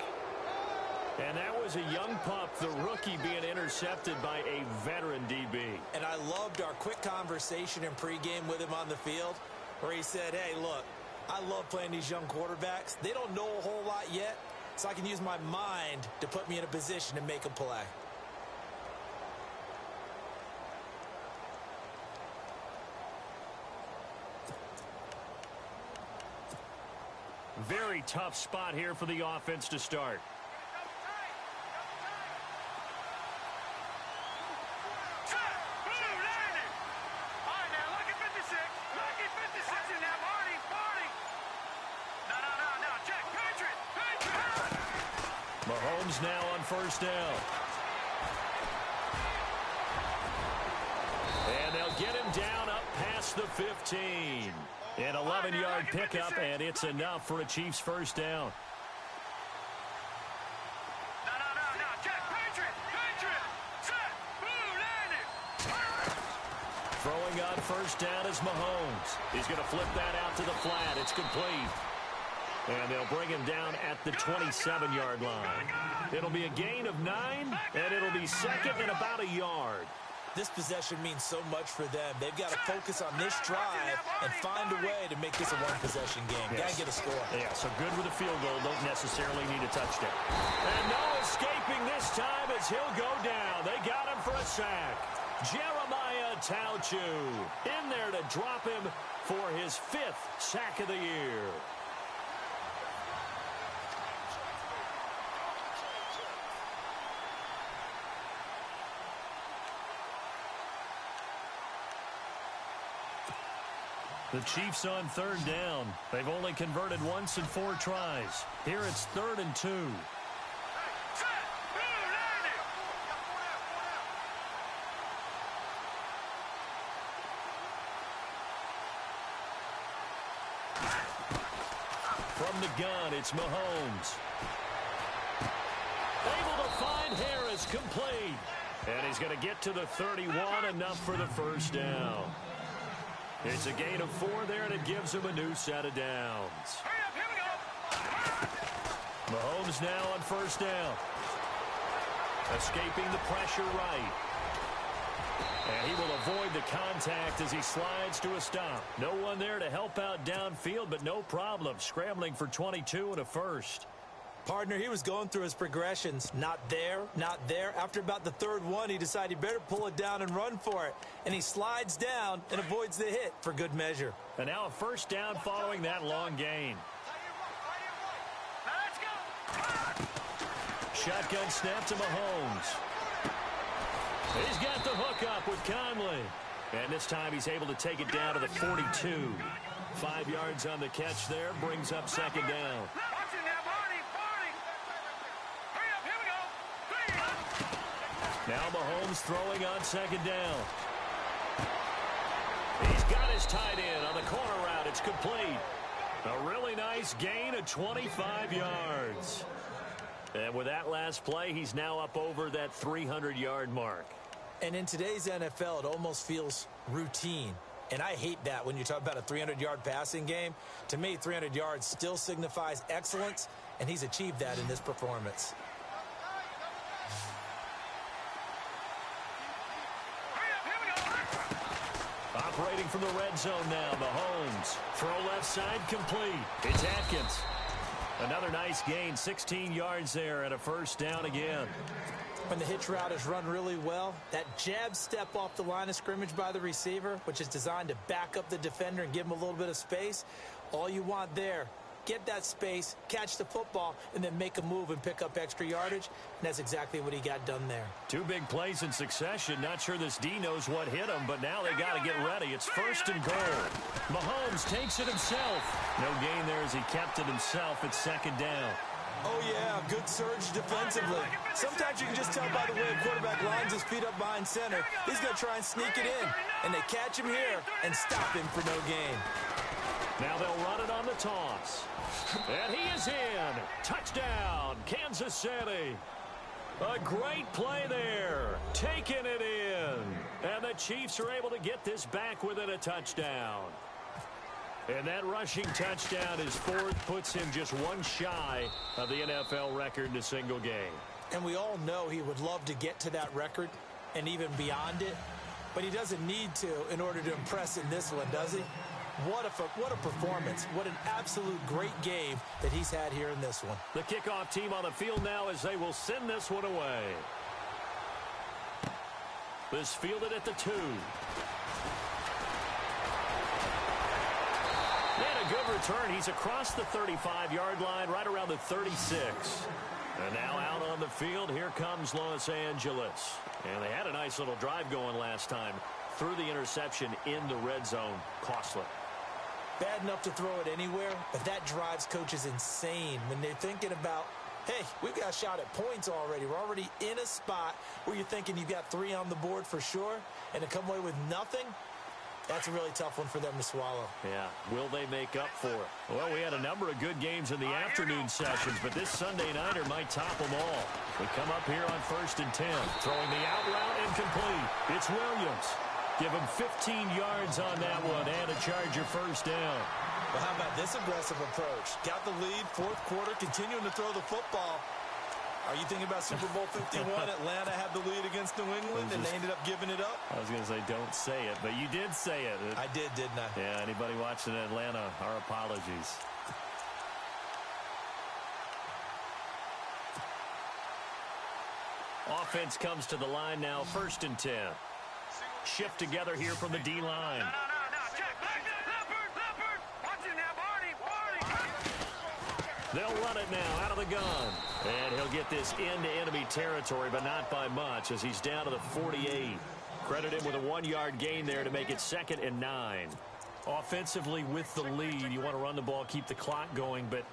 And that was a young pup, the rookie, being intercepted by a veteran DB. And I loved our quick conversation in pregame with him on the field where he said, hey, look, I love playing these young quarterbacks. They don't know a whole lot yet, so I can use my mind to put me in a position to make a play. Very tough spot here for the offense to start. Mahomes now on first down. And they'll get him down up past the 15. An 11-yard pickup, and it's enough for a Chiefs first down. Throwing on first down is Mahomes. He's going to flip that out to the flat. It's complete. And they'll bring him down at the 27-yard line. It'll be a gain of 9, and it'll be second and about a yard. This possession means so much for them. They've got to focus on this drive and find a way to make this a one-possession game. Yes. Got to get a score. Yeah, so good with a field goal. Don't necessarily need a touchdown. And no escaping this time as he'll go down. They got him for a sack. Jeremiah Tauchu in there to drop him for his 5th sack of the year. The Chiefs on third down. They've only converted once in 4 tries. Here it's 3rd and 2. From the gun, it's Mahomes. Able to find Harris, complete. And he's going to get to the 31, enough for the first down. It's a gain of 4 there, and it gives him a new set of downs. Mahomes now on first down. Escaping the pressure right. And he will avoid the contact as he slides to a stop. No one there to help out downfield, but no problem. Scrambling for 22 and a first. Partner, he was going through his progressions. Not there, not there. After about the 3rd one, he decided he better pull it down and run for it. And he slides down and avoids the hit for good measure. And now a first down following that long gain. Shotgun snap to Mahomes. He's got the hook up with Conley. And this time he's able to take it down to the 42. 5 yards on the catch there, brings up second down. Now Mahomes throwing on second down. He's got his tight end on the corner route. It's complete. A really nice gain of 25 yards. And with that last play, he's now up over that 300-yard mark. And in today's NFL, it almost feels routine. And I hate that when you talk about a 300-yard passing game. To me, 300 yards still signifies excellence and he's achieved that in this performance. Operating from the red zone now, Mahomes. Throw left side complete. It's Atkins. Another nice gain, 16 yards there and a first down again. When the hitch route is run really well, that jab step off the line of scrimmage by the receiver, which is designed to back up the defender and give him a little bit of space, all you want there, get that space, catch the football, and then make a move and pick up extra yardage, and that's exactly what he got done there. Two big plays in succession. Not sure this D knows what hit him, but now they got to get ready. It's first and goal. Mahomes takes it himself. No gain there as he kept it himself. It's second down. Oh, yeah, good surge defensively. Sometimes you can just tell by the way a quarterback lines his feet up behind center. He's going to try and sneak it in, and they catch him here and stop him for no gain. Now they'll run it on the toss. And he is in. Touchdown, Kansas City. A great play there. Taking it in. And the Chiefs are able to get this back within a touchdown. And that rushing touchdown, his fourth, puts him just one shy of the NFL record in a single game. And we all know he would love to get to that record and even beyond it. But he doesn't need to in order to impress in this one, does he? What a performance. What an absolute great game that he's had here in this one. The kickoff team on the field now as they will send this one away. This fielded at the 2. And a good return. He's across the 35-yard line, right around the 36. And now out on the field, here comes Los Angeles. And they had a nice little drive going last time. Threw the interception in the red zone. Costly. Bad enough to throw it anywhere, but that drives coaches insane when they're thinking about, hey, we've got a shot at points already. We're already in a spot where you're thinking you've got 3 on the board for sure, and to come away with nothing, that's a really tough one for them to swallow. Yeah. Will they make up for it? Well, we had a number of good games in the afternoon sessions, but this Sunday nighter might top them all. We come up here on 1st and 10. Throwing the out route incomplete. It's Williams. Give him 15 yards on that one and a Charger first down. Well, how about this aggressive approach? Got the lead, 4th quarter, continuing to throw the football. Are you thinking about Super Bowl 51? Atlanta had the lead against New England, and they ended up giving it up? I was going to say don't say it, but you did say it. I did, didn't I? Yeah, anybody watching Atlanta, our apologies. Offense comes to the line now, 1st and 10. Shift together here from the D-line. No. Check. Leopard. Watch it now, Barney. They'll run it now out of the gun. And he'll get this into enemy territory, but not by much as he's down to the 48. Credit him with a 1-yard gain there to make it 2nd and 9. Offensively with the lead, you want to run the ball, keep the clock going, but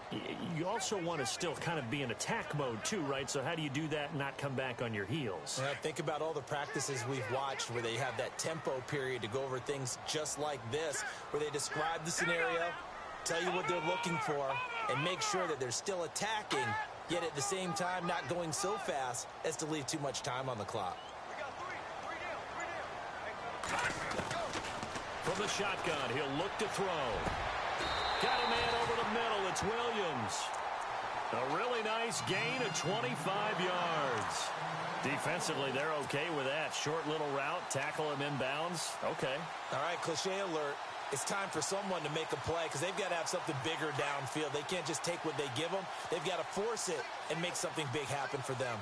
you also want to still kind of be in attack mode too, right? So how do you do that and not come back on your heels? Yeah, think about all the practices we've watched where they have that tempo period to go over things just like this, where they describe the scenario, tell you what they're looking for, and make sure that they're still attacking, yet at the same time not going so fast as to leave too much time on the clock. From the shotgun, he'll look to throw. Got a man over the middle. It's Williams. A really nice gain of 25 yards. Defensively, they're okay with that. Short little route, tackle him inbounds. Okay. All right, cliche alert. It's time for someone to make a play because they've got to have something bigger downfield. They can't just take what they give them. They've got to force it and make something big happen for them.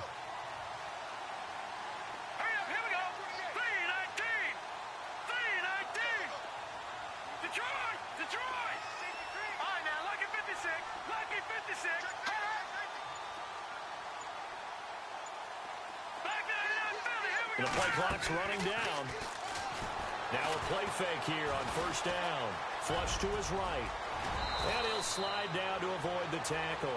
The play clock's running down. Now a play fake here on 1st down. Flush to his right. And he'll slide down to avoid the tackle.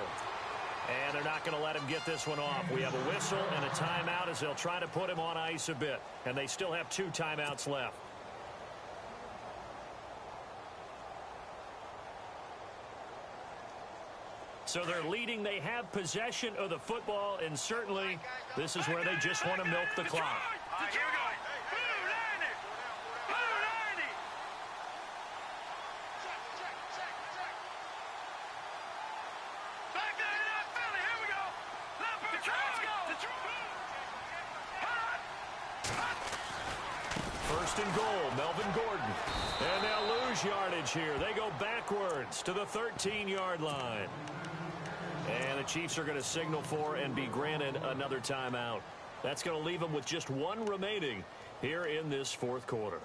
And they're not going to let him get this one off. We have a whistle and a timeout as they'll try to put him on ice a bit. And they still have 2 timeouts left. So they're leading. They have possession of the football, and certainly this is where they just want to milk the clock. Here we go. Back that up. First and goal, Melvin Gordon. And they'll lose yardage here. They go backwards to the 13-yard line. And the Chiefs are going to signal for and be granted another timeout. That's going to leave them with just one remaining here in this fourth quarter.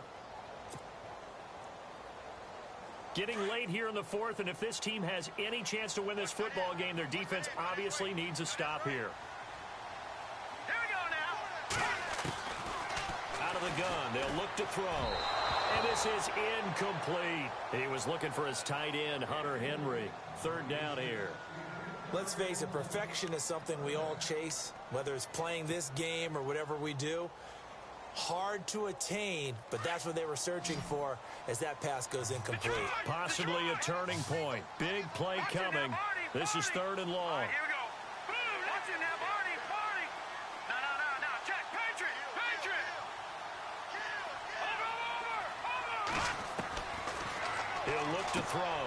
Getting late here in the fourth, and if this team has any chance to win this football game, their defense obviously needs a stop here. Here we go now. Out of the gun, they'll look to throw. And this is incomplete. He was looking for his tight end, Hunter Henry. Third down here. Let's face it, perfection is something we all chase, whether it's playing this game or whatever we do. Hard to attain, but that's what they were searching for as that pass goes incomplete. Possibly a turning point. Big play coming. This is third and long. Here we go. Boom, watch it now, Barney, Barney. No, check, Patriot. Over. He'll look to throw.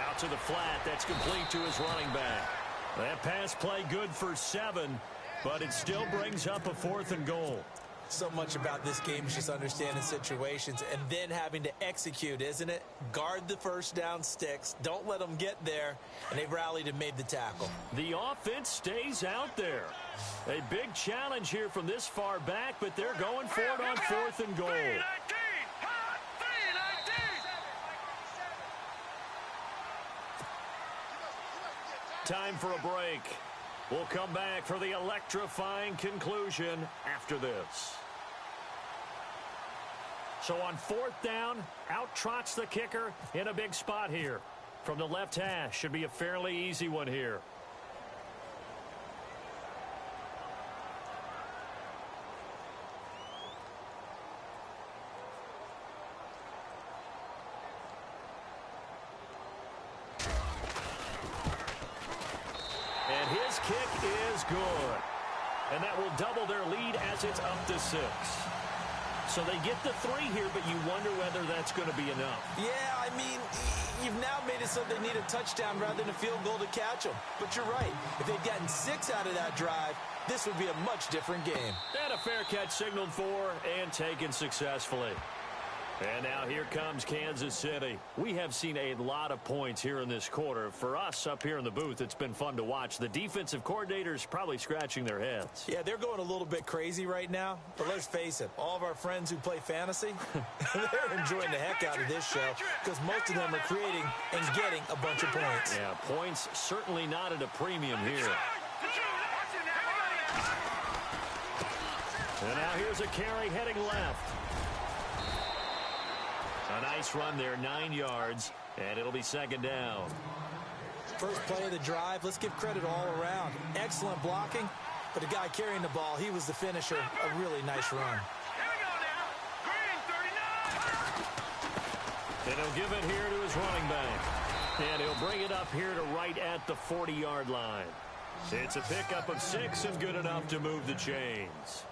Out to the flat. That's complete to his running back. That pass play good for 7, but it still brings up a 4th and goal. So much about this game is just understanding situations and then having to execute, isn't it? Guard the first down sticks. Don't let them get there. And they rallied and made the tackle. The offense stays out there. A big challenge here from this far back, but they're going for it on 4th and goal. 319. Time for a break. We'll come back for the electrifying conclusion after this. So on 4th down, out trots the kicker in a big spot here. From the left hash, should be a fairly easy one here. And his kick is good. And that will double their lead as it's up to 6. So they get the 3 here, but you wonder whether that's going to be enough. Yeah, I mean, you've now made it so they need a touchdown rather than a field goal to catch them. But you're right. If they'd gotten 6 out of that drive, this would be a much different game. And a fair catch signaled for and taken successfully. And now here comes Kansas City. We have seen a lot of points here in this quarter. For us up here in the booth, it's been fun to watch. The defensive coordinators probably scratching their heads. Yeah, they're going a little bit crazy right now. But let's face it, all of our friends who play fantasy, they're enjoying the heck out of this show because most of them are creating and getting a bunch of points. Yeah, points certainly not at a premium here. And now here's a carry heading left. A nice run there, 9 yards, and it'll be 2nd down. First play of the drive, let's give credit all around. Excellent blocking, but the guy carrying the ball, he was the finisher. A really nice run. Here we go now. Green 39. And he'll give it here to his running back. And he'll bring it up here to right at the 40-yard line. It's a pickup of 6 and good enough to move the chains.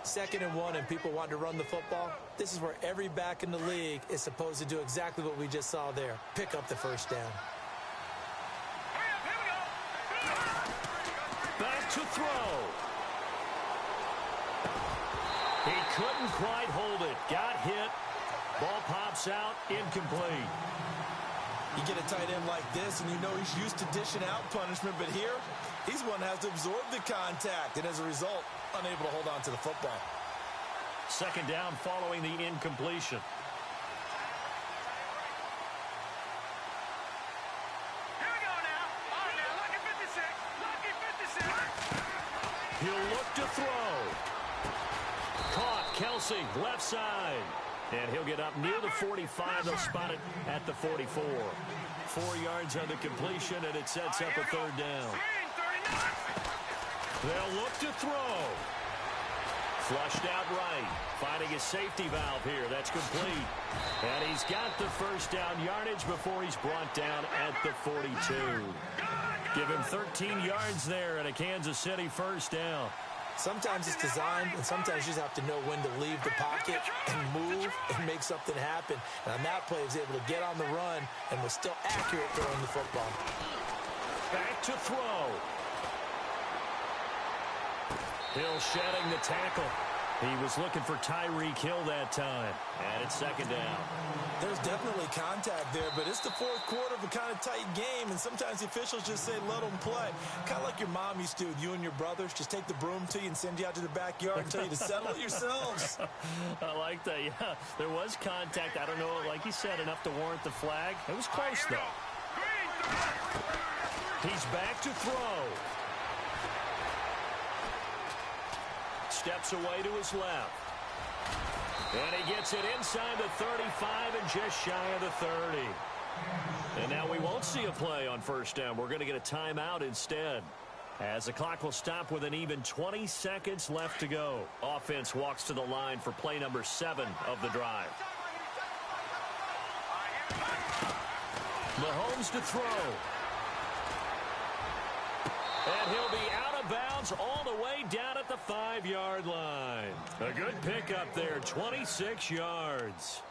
2nd and 1 and people want to run the football. This is where every back in the league is supposed to do exactly what we just saw there. Pick up the first down. Back to throw. He couldn't quite hold it. Got hit. Ball pops out. Incomplete. You get a tight end like this, and you know he's used to dishing out punishment, but here, he's one that has to absorb the contact, and as a result, unable to hold on to the football. 2nd down following the incompletion. Here we go now. All right, now, lucky 56. Lucky 56. He'll look to throw. Caught. Kelsey, left side. And he'll get up near the 45. They'll spot it at the 44. 4 yards on the completion, and it sets up a 3rd down. They'll look to throw. Flushed out right. Finding a safety valve here. That's complete. And he's got the first down yardage before he's brought down at the 42. Give him 13 yards there and a Kansas City first down. Sometimes it's designed, and sometimes you just have to know when to leave the pocket and move and make something happen. And on that play, he was able to get on the run and was still accurate throwing the football. Back to throw. Hill shedding the tackle. He was looking for Tyreek Hill that time. And it's second down. There's definitely contact there, but it's the fourth quarter of a kind of tight game, and sometimes the officials just say let them play. Kind of like your mom used to with you and your brothers. Just take the broom to you and send you out to the backyard and tell you to settle it yourselves. I like that, yeah. There was contact. I don't know, like you said, enough to warrant the flag. It was close, though. He's back to throw. Steps away to his left. And he gets it inside the 35 and just shy of the 30. And now we won't see a play on first down. We're going to get a timeout instead, as the clock will stop with an even 20 seconds left to go. Offense walks to the line for play number 7 of the drive. Mahomes to throw. And he'll be out of bounds all the way down at the 5-yard line. A good pickup there, 26 yards.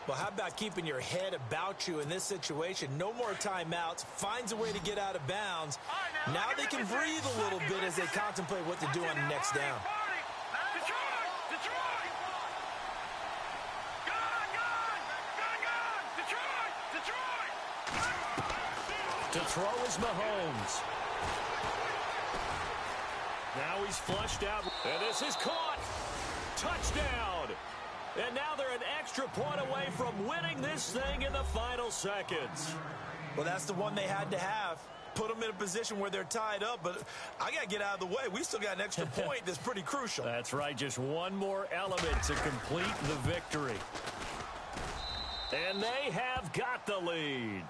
Well, how about keeping your head about you in this situation? No more timeouts. Finds a way to get out of bounds. Now they can breathe a little bit as they contemplate what to do on the next down. To throw is Mahomes. Now he's flushed out, and this is caught. Touchdown. And now they're an extra point away from winning this thing in the final seconds. Well, that's the one they had to have. Put them in a position where they're tied up, but I got to get out of the way. We still got an extra point that's pretty crucial. That's right, just one more element to complete the victory. And they have got the lead.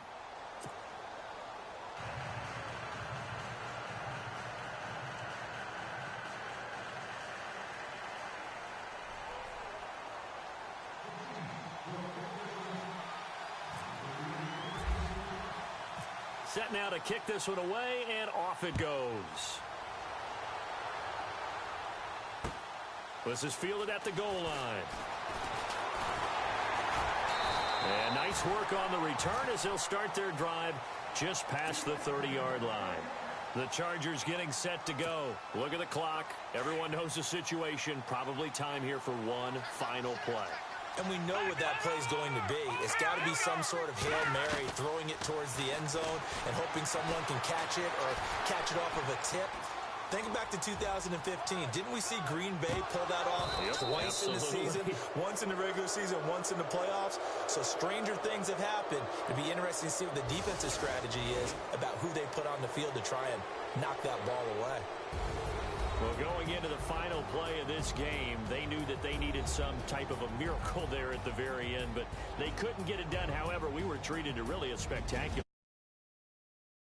Set now to kick this one away, and off it goes. This is fielded at the goal line. And nice work on the return as they'll start their drive just past the 30-yard line. The Chargers getting set to go. Look at the clock. Everyone knows the situation. Probably time here for one final play. And we know what that play is going to be. It's got to be some sort of Hail Mary, throwing it towards the end zone and hoping someone can catch it or catch it off of a tip. Think back to 2015. Didn't we see Green Bay pull that off twice in the season? Once in the regular season, once in the playoffs. So stranger things have happened. It'd be interesting to see what the defensive strategy is about who they put on the field to try and knock that ball away. Well, going into the final play of this game, they knew that they needed some type of a miracle there at the very end, but they couldn't get it done. However, we were treated to really a spectacular